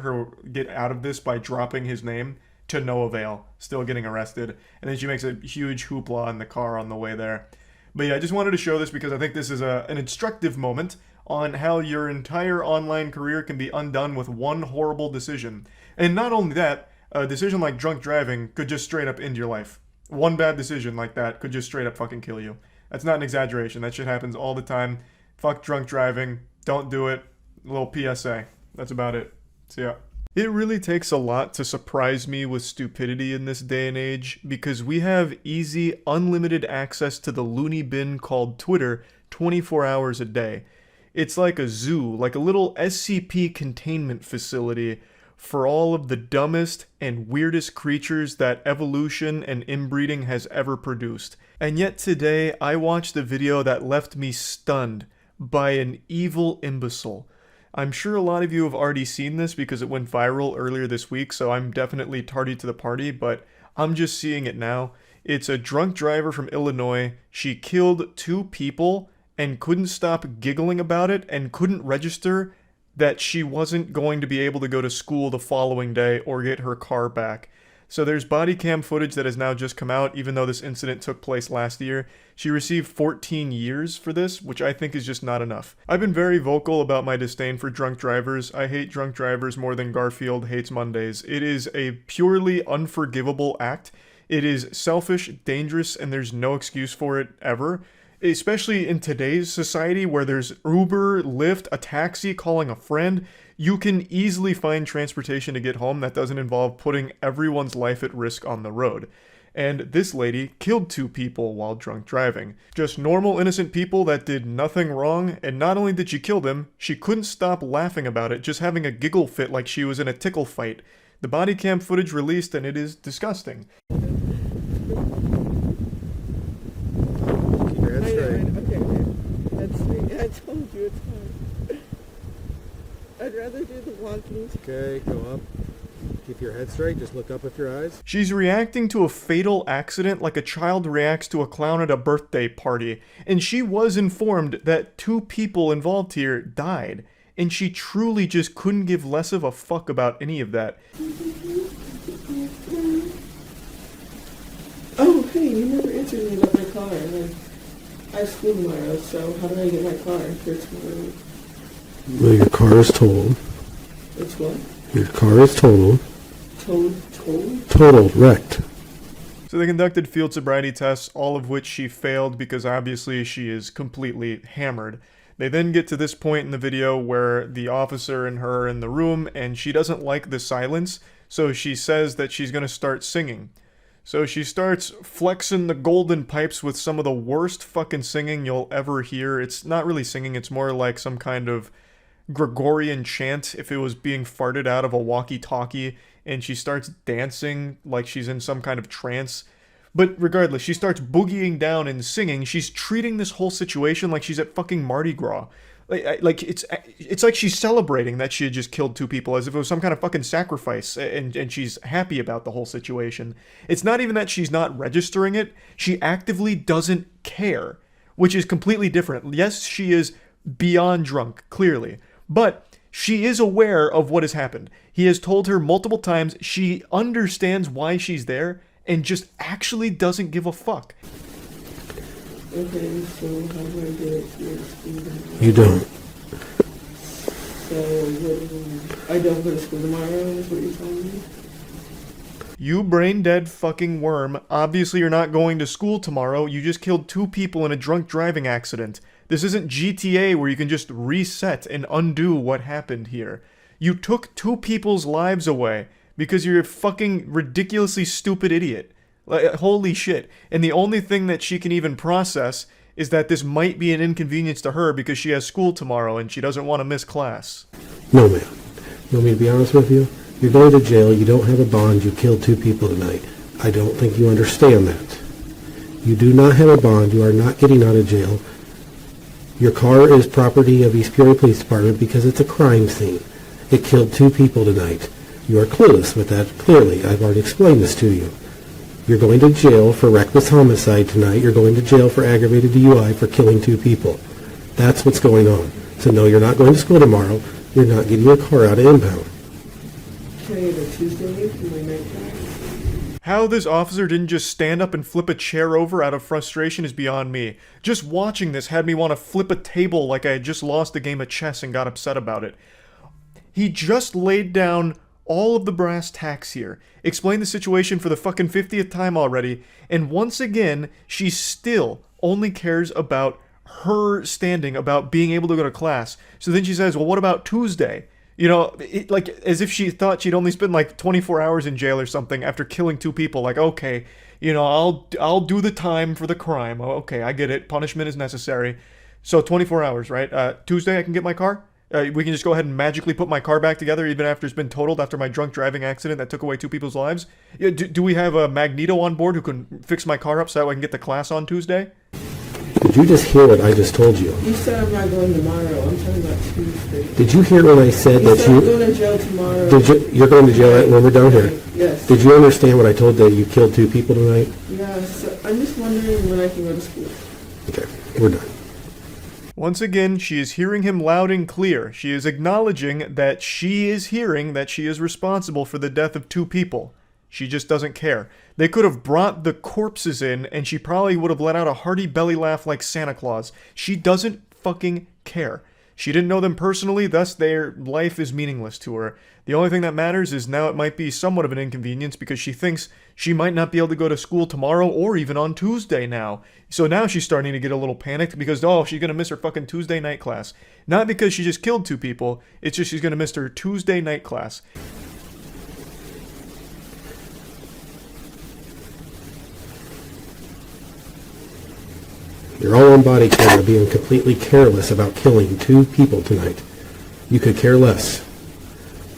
out of this by dropping his name, to no avail, still getting arrested. And then she makes a huge hoopla in the car on the way there. But yeah, I just wanted to show this because I think this is an instructive moment on how your entire online career can be undone with one horrible decision. And not only that, a decision like drunk driving could just straight up end your life. One bad decision like that could just straight up fucking kill you. That's not an exaggeration. That shit happens all the time. Fuck drunk driving. Don't do it. A little PSA. That's about it. See ya. It really takes a lot to surprise me with stupidity in this day and age, because we have easy, unlimited access to the loony bin called Twitter 24 hours a day. It's like a zoo, like a little SCP containment facility for all of the dumbest and weirdest creatures that evolution and inbreeding has ever produced. And yet today, I watched a video that left me stunned by an evil imbecile. I'm sure a lot of you have already seen this because it went viral earlier this week, so I'm definitely tardy to the party, but I'm just seeing it now. It's a drunk driver from Illinois. She killed 2 people and couldn't stop giggling about it and couldn't register that she wasn't going to be able to go to school the following day or get her car back. So there's body cam footage that has now just come out, even though this incident took place last year. She received 14 years for this, which I think is just not enough. I've been very vocal about my disdain for drunk drivers. I hate drunk drivers more than Garfield hates Mondays. It is a purely unforgivable act. It is selfish, dangerous, and there's no excuse for it ever. Especially in today's society where there's Uber, Lyft, a taxi, calling a friend, you can easily find transportation to get home that doesn't involve putting everyone's life at risk on the road. And this lady killed 2 people while drunk driving. Just normal, innocent people that did nothing wrong, and not only did she kill them, she couldn't stop laughing about it, just having a giggle fit like she was in a tickle fight. The body cam footage released, and it is disgusting. Okay. That's me. I told you it's hard. I'd rather do the walking. Okay, go up. Keep your head straight. Just look up with your eyes. She's reacting to a fatal accident like a child reacts to a clown at a birthday party. And she was informed that 2 people involved here died. And she truly just couldn't give less of a fuck about any of that. Oh, hey, you never answered me about my car. I have school tomorrow, so how do I get my car for tomorrow? Well, your car is totaled. It's what? Your car is totaled. Totaled? Totaled, wrecked. So they conducted field sobriety tests, all of which she failed because obviously she is completely hammered. They then get to this point in the video where the officer and her are in the room, and she doesn't like the silence, so she says that she's going to start singing. So she starts flexing the golden pipes with some of the worst fucking singing you'll ever hear. It's not really singing, it's more like some kind of Gregorian chant if it was being farted out of a walkie-talkie, and she starts dancing like she's in some kind of trance. But regardless, she starts boogieing down and singing. She's treating this whole situation like she's at fucking Mardi Gras. Like it's like she's celebrating that she had just killed 2 people as if it was some kind of fucking sacrifice, and she's happy about the whole situation. It's not even that she's not registering it. She actively doesn't care, which is completely different. Yes, she is beyond drunk, clearly, but she is aware of what has happened. He has told her multiple times. She understands why she's there and just actually doesn't give a fuck. Okay, so how do I get it to your speed? You don't. So I don't go to school tomorrow is what you're telling me? You brain dead fucking worm. Obviously you're not going to school tomorrow. You just killed 2 people in a drunk driving accident. This isn't GTA where you can just reset and undo what happened here. You took 2 people's lives away because you're a fucking ridiculously stupid idiot. Like, holy shit. And the only thing that she can even process is that this might be an inconvenience to her because she has school tomorrow and she doesn't want to miss class. No, ma'am. You want me to be honest with you? You're going to jail. You don't have a bond. You killed 2 people tonight. I don't think you understand that. You do not have a bond. You are not getting out of jail. Your car is property of East Peoria Police Department because it's a crime scene. It killed 2 people tonight. You are clueless with that, clearly. I've already explained this to you. You're going to jail for reckless homicide tonight. You're going to jail for aggravated DUI for killing 2 people. That's what's going on. So no, you're not going to school tomorrow. You're not getting your car out of impound. Can I get a Tuesday for my night class? How this officer didn't just stand up and flip a chair over out of frustration is beyond me. Just watching this had me want to flip a table like I had just lost a game of chess and got upset about it. He just laid down all of the brass tacks here, explained the situation for the fucking 50th time already, and once again, she still only cares about her standing, about being able to go to class. So then she says, well, what about Tuesday? You know, like, as if she thought she'd only spend like 24 hours in jail or something after killing 2 people. Like, okay, you know, I'll do the time for the crime. Okay, I get it. Punishment is necessary. So 24 hours, right? Tuesday I can get my car? We can just go ahead and magically put my car back together even after it's been totaled after my drunk driving accident that took away 2 people's lives? Do we have a Magneto on board who can fix my car up so that I can get to class on Tuesday? Did you just hear what I just told you? You said I'm not going tomorrow. I'm talking about Tuesday. Did you hear when I said You that said I'm going to jail tomorrow. You're going to jail when we're done here? Yes. Did you understand what I told that you killed 2 people tonight? Yes. I'm just wondering when I can go to school. Okay, we're done. Once again, she is hearing him loud and clear. She is acknowledging that she is hearing that she is responsible for the death of 2 people. She just doesn't care. They could have brought the corpses in, and she probably would have let out a hearty belly laugh like Santa Claus. She doesn't fucking care. She didn't know them personally, thus their life is meaningless to her. The only thing that matters is now it might be somewhat of an inconvenience because she thinks she might not be able to go to school tomorrow or even on Tuesday now. So now she's starting to get a little panicked because, oh, she's going to miss her fucking Tuesday night class. Not because she just killed 2 people, it's just she's going to miss her Tuesday night class. You're all on body camera being completely careless about killing 2 people tonight. You could care less.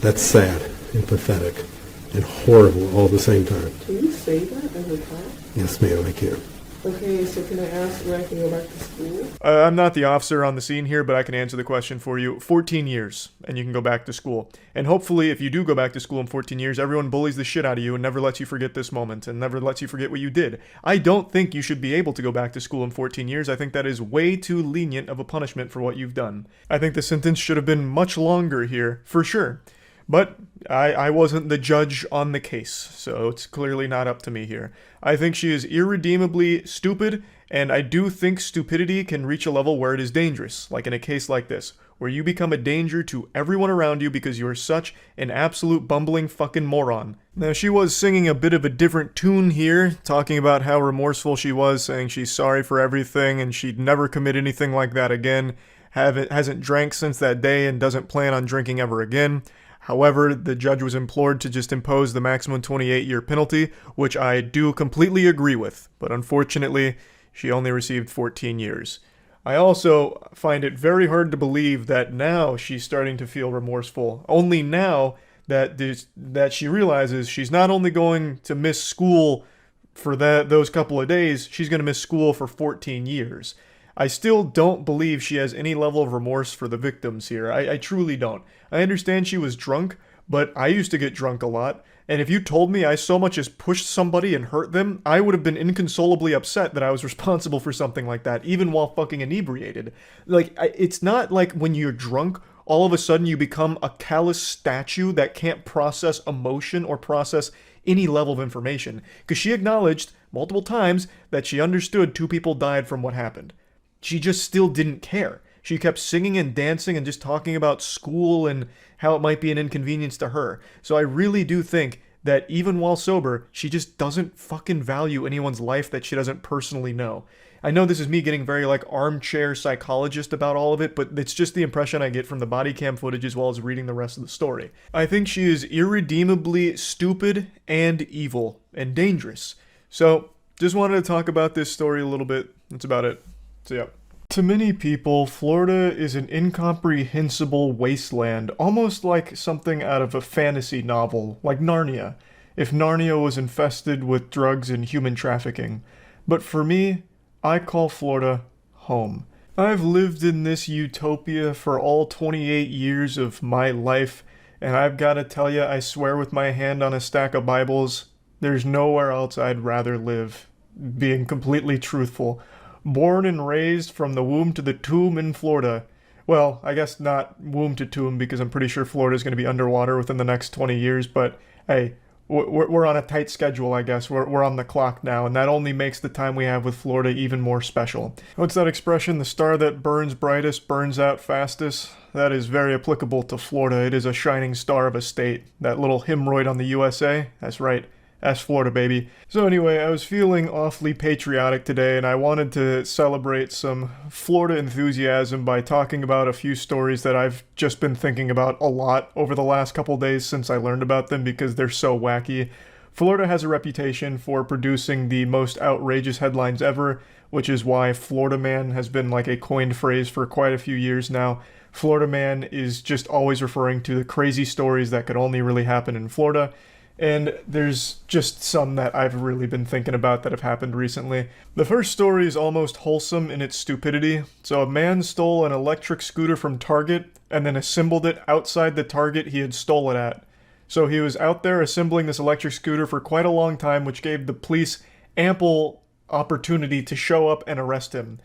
That's sad and pathetic and horrible all at the same time. Can you say that as a cop? Yes, ma'am, I can. Okay, so can I ask when I can go back to school? I'm not the officer on the scene here, but I can answer the question for you. 14 years, and you can go back to school. And hopefully, if you do go back to school in 14 years, everyone bullies the shit out of you and never lets you forget this moment, and never lets you forget what you did. I don't think you should be able to go back to school in 14 years. I think that is way too lenient of a punishment for what you've done. I think the sentence should have been much longer here, for sure. But I wasn't the judge on the case, so it's clearly not up to me here. I think she is irredeemably stupid, and I do think stupidity can reach a level where it is dangerous, like in a case like this, where you become a danger to everyone around you because you are such an absolute bumbling fucking moron. Now, she was singing a bit of a different tune here, talking about how remorseful she was, saying she's sorry for everything and she'd never commit anything like that again, hasn't drank since that day and doesn't plan on drinking ever again. However, the judge was implored to just impose the maximum 28-year penalty, which I do completely agree with, but unfortunately, she only received 14 years. I also find it very hard to believe that now she's starting to feel remorseful, only now that she realizes she's not only going to miss school for those couple of days, she's going to miss school for 14 years. I still don't believe she has any level of remorse for the victims here. I truly don't. I understand she was drunk, but I used to get drunk a lot, and if you told me I so much as pushed somebody and hurt them, I would have been inconsolably upset that I was responsible for something like that, even while fucking inebriated. Like, it's not like when you're drunk, all of a sudden you become a callous statue that can't process emotion or process any level of information. Because she acknowledged multiple times that she understood 2 people died from what happened. She just still didn't care. She kept singing and dancing and just talking about school and how it might be an inconvenience to her. So I really do think that even while sober, she just doesn't fucking value anyone's life that she doesn't personally know. I know this is me getting very like armchair psychologist about all of it, but it's just the impression I get from the body cam footage as well as reading the rest of the story. I think she is irredeemably stupid and evil and dangerous. So, just wanted to talk about this story a little bit. That's about it. So yeah. To many people, Florida is an incomprehensible wasteland, almost like something out of a fantasy novel, like Narnia, if Narnia was infested with drugs and human trafficking. But for me, I call Florida home. I've lived in this utopia for all 28 years of my life, and I've got to tell you, I swear with my hand on a stack of Bibles, there's nowhere else I'd rather live, being completely truthful. Born and raised from the womb to the tomb in Florida. Well, I guess not womb to tomb because I'm pretty sure Florida's going to be underwater within the next 20 years, but hey, we're on a tight schedule, I guess. We're on the clock now, and that only makes the time we have with Florida even more special. What's that expression? The star that burns brightest burns out fastest? That is very applicable to Florida. It is a shining star of a state. That little hemorrhoid on the USA? That's right. That's Florida, baby. So anyway, I was feeling awfully patriotic today, and I wanted to celebrate some Florida enthusiasm by talking about a few stories that I've just been thinking about a lot over the last couple days since I learned about them because they're so wacky. Florida has a reputation for producing the most outrageous headlines ever, which is why Florida Man has been like a coined phrase for quite a few years now. Florida Man is just always referring to the crazy stories that could only really happen in Florida. And there's just some that I've really been thinking about that have happened recently. The first story is almost wholesome in its stupidity. So a man stole an electric scooter from Target and then assembled it outside the Target he had stolen at. So he was out there assembling this electric scooter for quite a long time, which gave the police ample opportunity to show up and arrest him.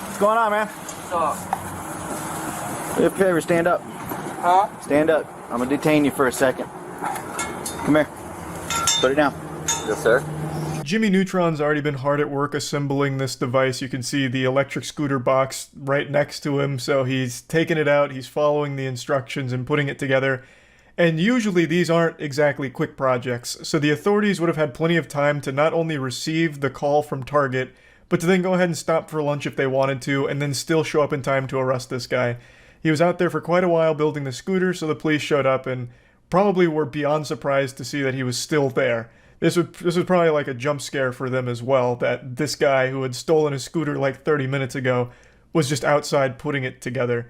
What's going on, man? Do a favor, stand up. Huh? Stand up. I'm gonna detain you for a second. Come here. Put it down. Yes, sir. Jimmy Neutron's already been hard at work assembling this device. You can see the electric scooter box right next to him, so he's taking it out, he's following the instructions and putting it together. And usually these aren't exactly quick projects, so the authorities would have had plenty of time to not only receive the call from Target, but to then go ahead and stop for lunch if they wanted to, and then still show up in time to arrest this guy. He was out there for quite a while building the scooter, so the police showed up and probably were beyond surprised to see that he was still there. This was probably like a jump scare for them as well, that this guy who had stolen a scooter like 30 minutes ago was just outside putting it together.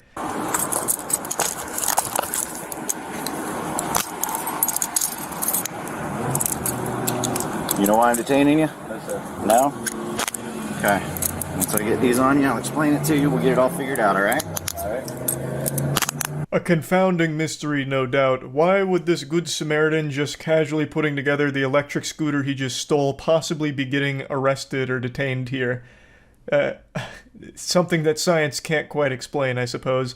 You know why I'm detaining you? No, sir. No? Okay. Once I get these on you, I'll explain it to you. We'll get it all figured out, alright? Alright. A confounding mystery, no doubt. Why would this good Samaritan just casually putting together the electric scooter he just stole possibly be getting arrested or detained here? Something that science can't quite explain, I suppose.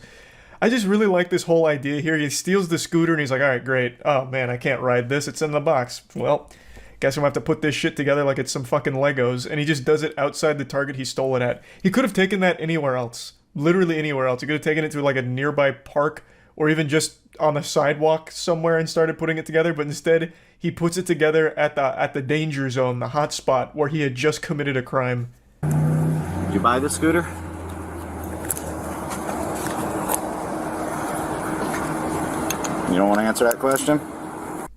I just really like this whole idea here. He steals the scooter and he's like, alright, great. Oh man, I can't ride this. It's in the box. Well, guess I'm gonna have to put this shit together like it's some fucking Legos. And he just does it outside the Target he stole it at. He could have taken that anywhere else. Literally anywhere else. He could have taken it to like a nearby park or even just on the sidewalk somewhere and started putting it together, but instead he puts it together at the danger zone, the hot spot where he had just committed a crime. Did you buy the scooter? You don't want to answer that question?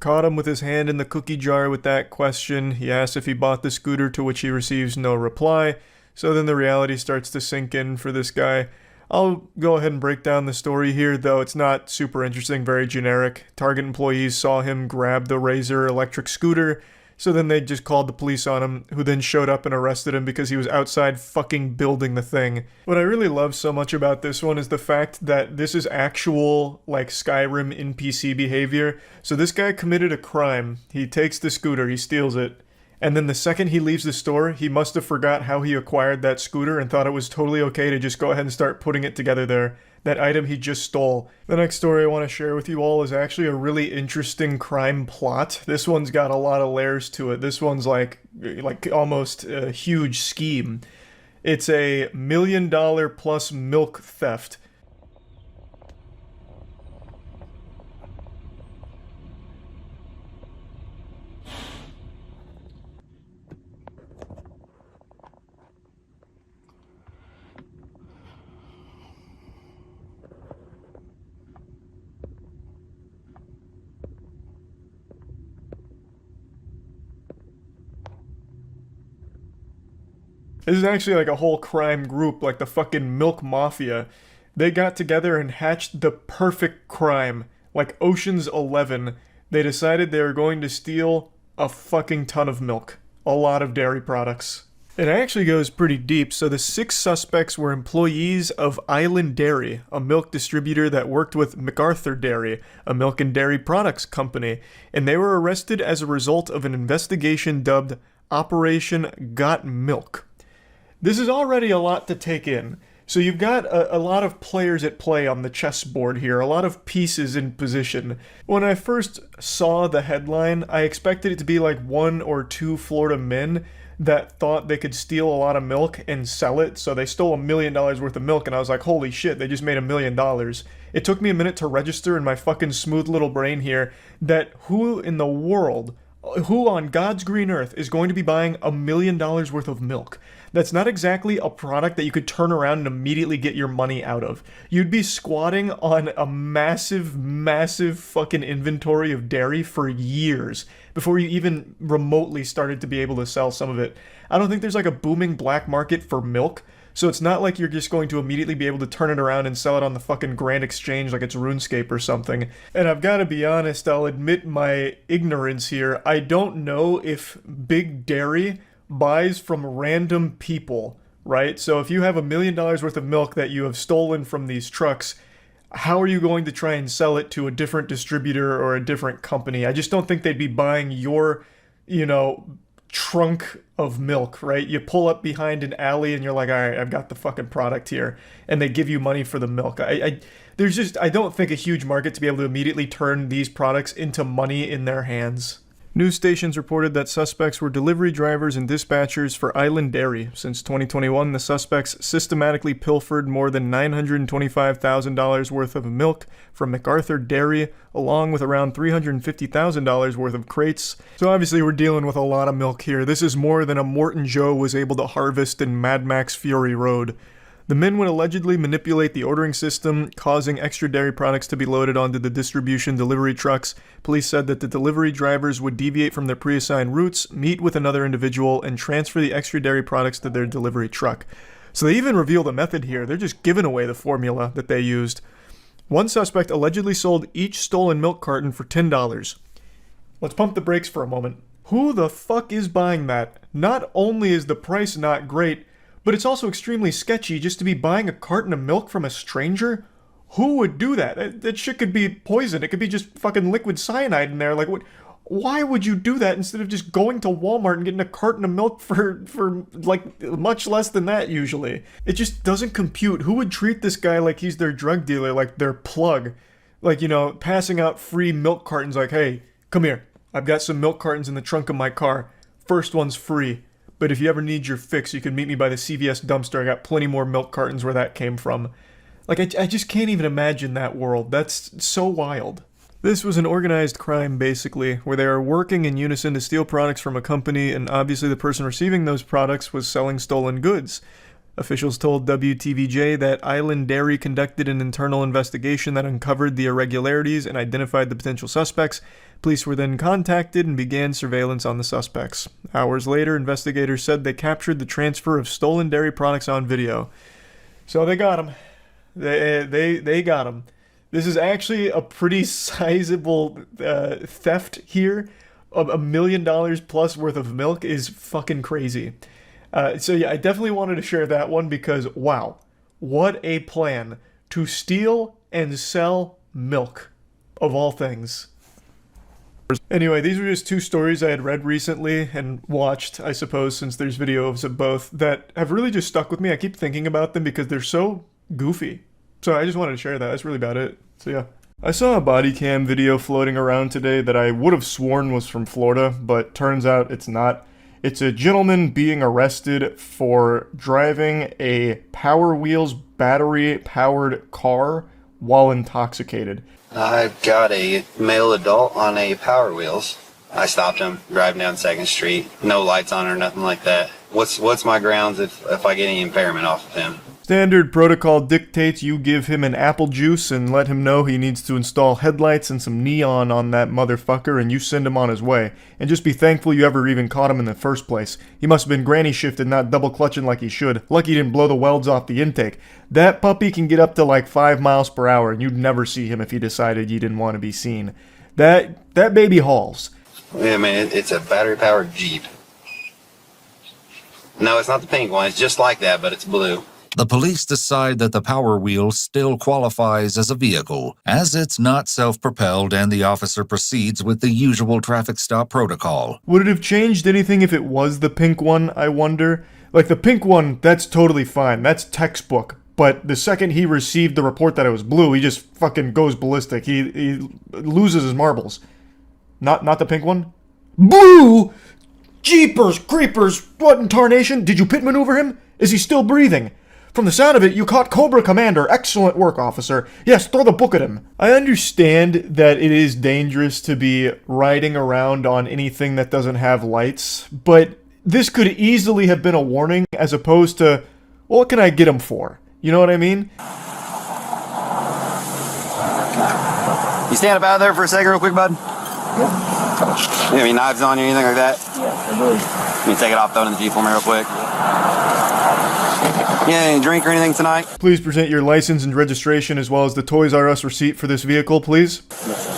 Caught him with his hand in the cookie jar with that question. He asks if he bought the scooter, to which he receives no reply. So then the reality starts to sink in for this guy. I'll go ahead and break down the story here, though it's not super interesting, very generic. Target employees saw him grab the Razor electric scooter, so then they just called the police on him, who then showed up and arrested him because he was outside fucking building the thing. What I really love so much about this one is the fact that this is actual, like, Skyrim NPC behavior. So this guy committed a crime. He takes the scooter, he steals it. And then the second he leaves the store, he must have forgot how he acquired that scooter and thought it was totally okay to just go ahead and start putting it together there. That item he just stole. The next story I want to share with you all is actually a really interesting crime plot. This one's got a lot of layers to it. This one's like almost a huge scheme. It's a $1 million plus milk theft. This is actually like a whole crime group, like the fucking Milk Mafia. They got together and hatched the perfect crime, like Ocean's 11. They decided they were going to steal a fucking ton of milk. A lot of dairy products. It actually goes pretty deep, so the 6 suspects were employees of Island Dairy, a milk distributor that worked with MacArthur Dairy, a milk and dairy products company, and they were arrested as a result of an investigation dubbed Operation Got Milk. This is already a lot to take in. So you've got a lot of players at play on the chessboard here, a lot of pieces in position. When I first saw the headline, I expected it to be like 1 or 2 Florida men that thought they could steal a lot of milk and sell it. So they stole $1 million worth of milk, and I was like, holy shit, they just made $1 million. It took me a minute to register in my fucking smooth little brain here that who in the world, who on God's green earth is going to be buying $1 million worth of milk? That's not exactly a product that you could turn around and immediately get your money out of. You'd be squatting on a massive, massive fucking inventory of dairy for years before you even remotely started to be able to sell some of it. I don't think there's like a booming black market for milk, so it's not like you're just going to immediately be able to turn it around and sell it on the fucking Grand Exchange like it's RuneScape or something. And I've got to be honest, I'll admit my ignorance here. I don't know if Big Dairy buys from random people, right? So if you have $1 million worth of milk that you have stolen from these trucks, how are you going to try and sell it to a different distributor or a different company? I just don't think they'd be buying your, trunk of milk, right? You pull up behind an alley and you're like, all right, I've got the fucking product here. And they give you money for the milk. I don't think a huge market to be able to immediately turn these products into money in their hands. News stations reported that suspects were delivery drivers and dispatchers for Island Dairy. Since 2021, the suspects systematically pilfered more than $925,000 worth of milk from MacArthur Dairy, along with around $350,000 worth of crates. So obviously we're dealing with a lot of milk here. This is more than a Morton Joe was able to harvest in Mad Max Fury Road. The men would allegedly manipulate the ordering system, causing extra dairy products to be loaded onto the distribution delivery trucks. Police said that the delivery drivers would deviate from their pre-assigned routes, meet with another individual, and transfer the extra dairy products to their delivery truck. So they even reveal the method here. They're just giving away the formula that they used. One suspect allegedly sold each stolen milk carton for $10. Let's pump the brakes for a moment. Who the fuck is buying that? Not only is the price not great, but it's also extremely sketchy just to be buying a carton of milk from a stranger. Who would do that? That shit could be poison. It could be just fucking liquid cyanide in there. Like, what? Why would you do that instead of just going to Walmart and getting a carton of milk for like much less than that usually? It just doesn't compute. Who would treat this guy like he's their drug dealer, like their plug? Like, passing out free milk cartons like, hey, come here. I've got some milk cartons in the trunk of my car. First one's free. But if you ever need your fix, you can meet me by the CVS dumpster. I got plenty more milk cartons where that came from. Like, I just can't even imagine that world. That's so wild. This was an organized crime, basically, where they are working in unison to steal products from a company, and obviously the person receiving those products was selling stolen goods. Officials told WTVJ that Island Dairy conducted an internal investigation that uncovered the irregularities and identified the potential suspects. Police were then contacted and began surveillance on the suspects. Hours later, investigators said they captured the transfer of stolen dairy products on video. So they got him. They got him. This is actually a pretty sizable theft here. $1 million plus worth of milk is fucking crazy. So yeah, I definitely wanted to share that one because, wow, what a plan to steal and sell milk, of all things. Anyway, these were just 2 stories I had read recently and watched, I suppose, since there's videos of both, that have really just stuck with me. I keep thinking about them because they're so goofy. So I just wanted to share that. That's really about it. So yeah. I saw a body cam video floating around today that I would have sworn was from Florida, but turns out it's not. It's a gentleman being arrested for driving a Power Wheels battery-powered car while intoxicated. I've got a male adult on a Power Wheels. I stopped him driving down 2nd Street. No lights on or nothing like that. What's my grounds if I get any impairment off of him? Standard protocol dictates you give him an apple juice and let him know he needs to install headlights and some neon on that motherfucker, and you send him on his way. And just be thankful you ever even caught him in the first place. He must have been granny shifted, not double clutching like he should. Lucky he didn't blow the welds off the intake. That puppy can get up to like 5 miles per hour, and you'd never see him if he decided you didn't want to be seen. That baby hauls. Yeah, man, it's a battery-powered Jeep. No, it's not the pink one. It's just like that, but it's blue. The police decide that the Power Wheel still qualifies as a vehicle, as it's not self-propelled, and the officer proceeds with the usual traffic stop protocol. Would it have changed anything if it was the pink one, I wonder? Like, the pink one, that's totally fine. That's textbook. But the second he received the report that it was blue, he just fucking goes ballistic. He loses his marbles. Not the pink one? Blue! Jeepers creepers! What in tarnation? Did you pit maneuver him? Is he still breathing? From the sound of it, you caught Cobra Commander. Excellent work, officer. Yes, throw the book at him. I understand that it is dangerous to be riding around on anything that doesn't have lights, but this could easily have been a warning as opposed to, well, what can I get him for? You know what I mean? You stand up out of there for a second real quick, bud? Yeah. You have any knives on you or anything like that? Yeah, I believe. Can you take it off, throw it in the Jeep for me real quick? Yeah, any drink or anything tonight? Please present your license and registration as well as the Toys R Us receipt for this vehicle, please.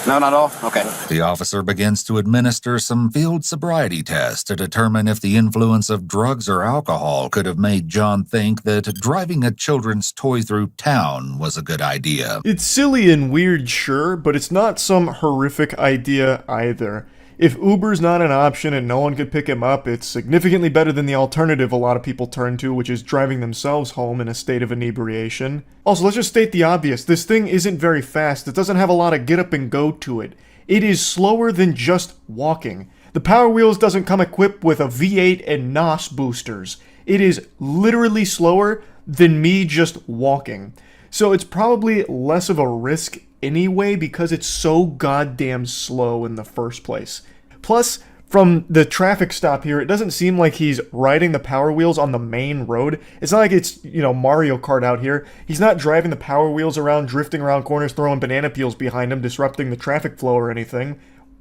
No, not all? Okay. The officer begins to administer some field sobriety tests to determine if the influence of drugs or alcohol could have made John think that driving a children's toy through town was a good idea. It's silly and weird, sure, but it's not some horrific idea either. If Uber's not an option and no one could pick him up, it's significantly better than the alternative a lot of people turn to, which is driving themselves home in a state of inebriation. Also, let's just state the obvious. This thing isn't very fast. It doesn't have a lot of get up and go to it. It is slower than just walking. The Power Wheels doesn't come equipped with a V8 and NOS boosters. It is literally slower than me just walking. So it's probably less of a risk anyway because it's so goddamn slow in the first place. Plus, from the traffic stop here, it doesn't seem like he's riding the Power Wheels on the main road. It's not like it's, Mario Kart out here. He's not driving the Power Wheels around, drifting around corners, throwing banana peels behind him, disrupting the traffic flow or anything.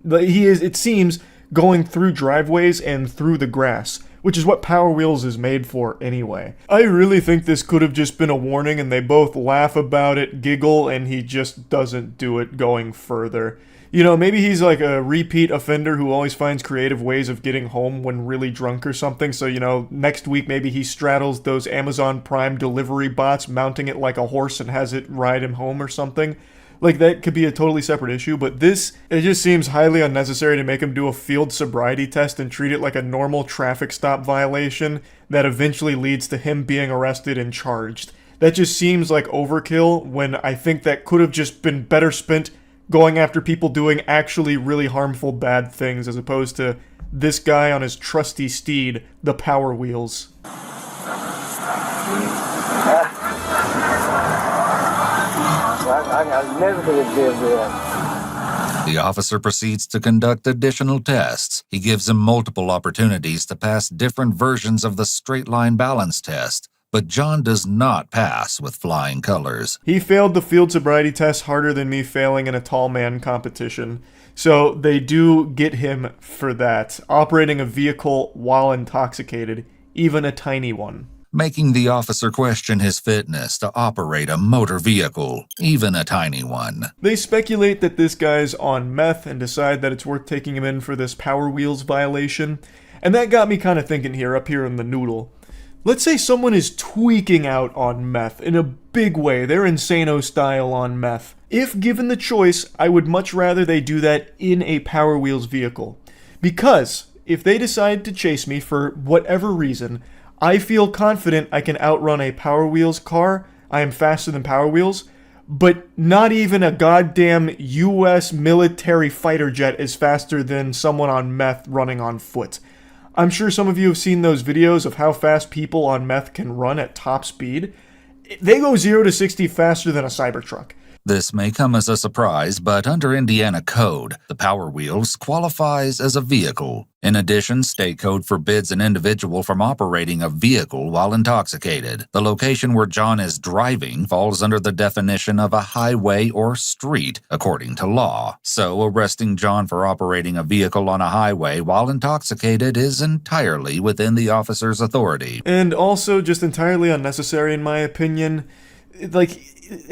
He is, it seems, going through driveways and through the grass, which is what Power Wheels is made for anyway. I really think this could have just been a warning and they both laugh about it, giggle, and he just doesn't do it going further. Maybe he's like a repeat offender who always finds creative ways of getting home when really drunk or something. So, next week maybe he straddles those Amazon Prime delivery bots, mounting it like a horse and has it ride him home or something. Like, that could be a totally separate issue, but it just seems highly unnecessary to make him do a field sobriety test and treat it like a normal traffic stop violation that eventually leads to him being arrested and charged. That just seems like overkill when I think that could have just been better spent going after people doing actually really harmful bad things as opposed to this guy on his trusty steed, the Power Wheels. I never could have did that. The officer proceeds to conduct additional tests. He gives him multiple opportunities to pass different versions of the straight line balance test, but John does not pass with flying colors. He failed the field sobriety test harder than me failing in a tall man competition. So they do get him for that, operating a vehicle while intoxicated, even a tiny one. Making the officer question his fitness to operate a motor vehicle, even a tiny one. They speculate that this guy's on meth and decide that it's worth taking him in for this Power Wheels violation. And that got me kind of thinking here, up here in the noodle. Let's say someone is tweaking out on meth in a big way. They're insano style on meth. If given the choice, I would much rather they do that in a Power Wheels vehicle. Because if they decide to chase me for whatever reason, I feel confident I can outrun a Power Wheels car. I am faster than Power Wheels, but not even a goddamn US military fighter jet is faster than someone on meth running on foot. I'm sure some of you have seen those videos of how fast people on meth can run at top speed. They go 0 to 60 faster than a Cybertruck. This may come as a surprise, but under Indiana code, the Power Wheels qualifies as a vehicle. In addition, state code forbids an individual from operating a vehicle while intoxicated. The location where John is driving falls under the definition of a highway or street, according to law. So, arresting John for operating a vehicle on a highway while intoxicated is entirely within the officer's authority. And also just entirely unnecessary in my opinion. Like,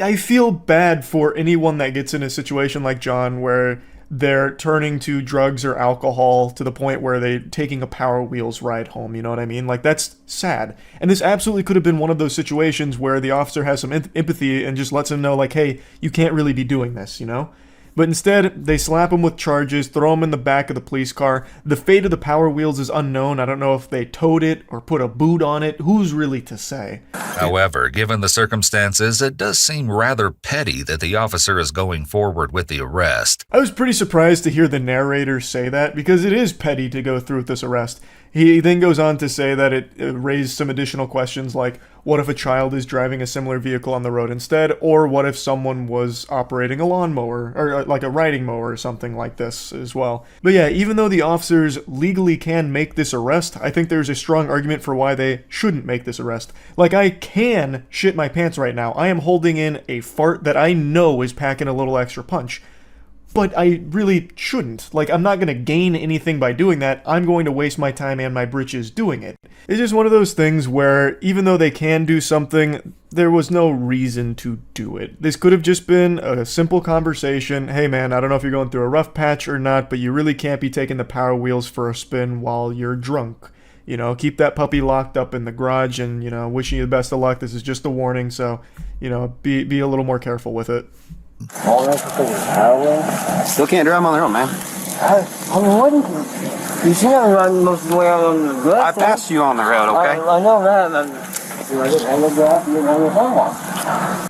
I feel bad for anyone that gets in a situation like John where they're turning to drugs or alcohol to the point where they're taking a Power Wheels ride home, you know what I mean? Like, that's sad. And this absolutely could have been one of those situations where the officer has some empathy and just lets him know, like, hey, you can't really be doing this, you know? But instead, they slap him with charges, throw him in the back of the police car. The fate of the Power Wheels is unknown. I don't know if they towed it or put a boot on it. Who's really to say? However, given the circumstances, it does seem rather petty that the officer is going forward with the arrest. I was pretty surprised to hear the narrator say that, because it is petty to go through with this arrest. He then goes on to say that it raised some additional questions like, what if a child is driving a similar vehicle on the road instead? Or what if someone was operating a lawnmower, or like a riding mower or something like this as well? But yeah, even though the officers legally can make this arrest, I think there's a strong argument for why they shouldn't make this arrest. Like, I can shit my pants right now. I am holding in a fart that I know is packing a little extra punch. But I really shouldn't. Like, I'm not going to gain anything by doing that. I'm going to waste my time and my britches doing it. It's just one of those things where, even though they can do something, there was no reason to do it. This could have just been a simple conversation. Hey man, I don't know if you're going through a rough patch or not, but you really can't be taking the Power Wheels for a spin while you're drunk. You know, keep that puppy locked up in the garage and, you know, wishing you the best of luck. This is just a warning, so, you know, be a little more careful with it. All right, still can't drive on the road, man. I mean, what you see me run most of the way out on the good. I passed you on the road, okay? I know that.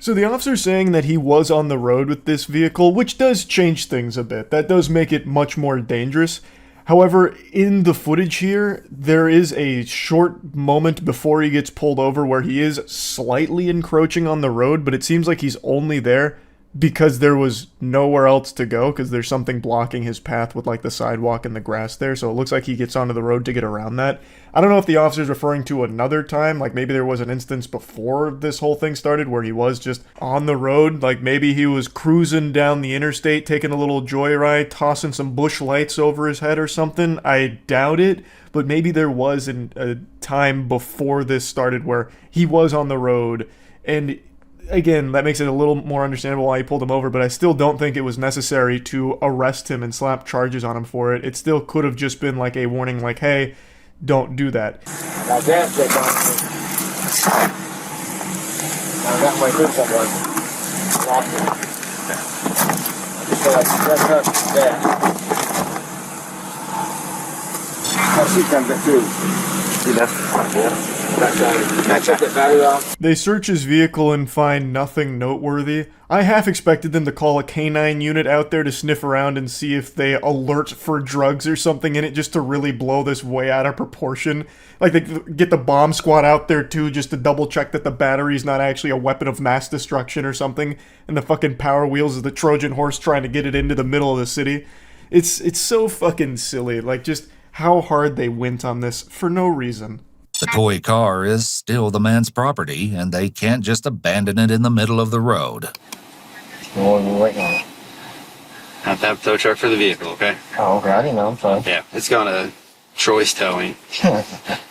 So the officer's saying that he was on the road with this vehicle, which does change things a bit. That does make it much more dangerous. However, in the footage here, there is a short moment before he gets pulled over where he is slightly encroaching on the road, but it seems like he's only there because there was nowhere else to go, because there's something blocking his path with like the sidewalk and the grass there, so it looks like he gets onto the road to get around that. I don't know if the officer's referring to another time, like maybe there was an instance before this whole thing started where he was just on the road, like maybe he was cruising down the interstate, taking a little joyride, tossing some bush lights over his head or something. I doubt it, but maybe there was a time before this started where he was on the road, and again, that makes it a little more understandable why he pulled him over, but I still don't think it was necessary to arrest him and slap charges on him for it. It still could have just been like a warning, like, hey, don't do that. Now that's it, I got my boots on one. Lost it. So that's up there. I see something too. See that? They search his vehicle and find nothing noteworthy. I half expected them to call a canine unit out there to sniff around and see if they alert for drugs or something in it, just to really blow this way out of proportion. Like, they get the bomb squad out there too, just to double check that the battery's not actually a weapon of mass destruction or something, and the fucking Power Wheels is the Trojan horse trying to get it into the middle of the city. It's so fucking silly, like, just how hard they went on this for no reason. The toy car is still the man's property, and they can't just abandon it in the middle of the road. What are you waiting on? Have to have a tow truck for the vehicle, okay? Oh, okay, I didn't know, I'm sorry. Yeah, it's going to Troy's Towing.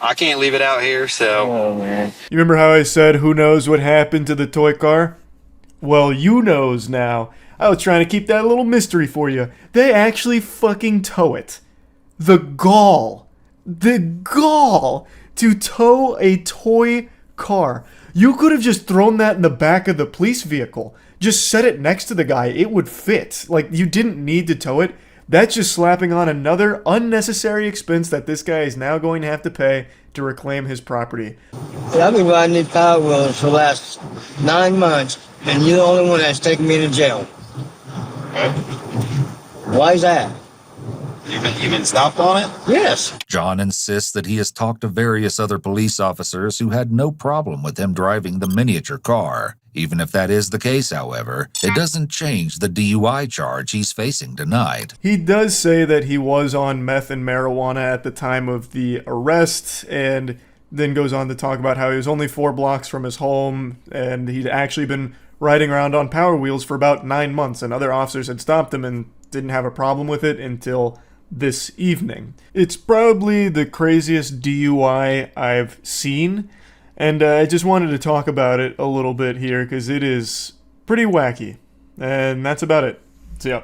I can't leave it out here, so... Oh, man. You remember how I said, who knows what happened to the toy car? Well, you knows now. I was trying to keep that a little mystery for you. They actually fucking tow it. The gall to tow a toy car. You could have just thrown that in the back of the police vehicle. Just set it next to the guy. It would fit. Like, you didn't need to tow it. That's just slapping on another unnecessary expense that this guy is now going to have to pay to reclaim his property. I've been riding these Power Wheels for the last 9 months, and you're the only one that's taken me to jail. Why is that? You've been stopped on it? Yes. John insists that he has talked to various other police officers who had no problem with him driving the miniature car. Even if that is the case, however, it doesn't change the DUI charge he's facing tonight. He does say that he was on meth and marijuana at the time of the arrest, and then goes on to talk about how he was only 4 blocks from his home, and he'd actually been riding around on Power Wheels for about 9 months, and other officers had stopped him and didn't have a problem with it until this evening. It's probably the craziest DUI I've seen, and I just wanted to talk about it a little bit here because it is pretty wacky. And that's about it. See ya.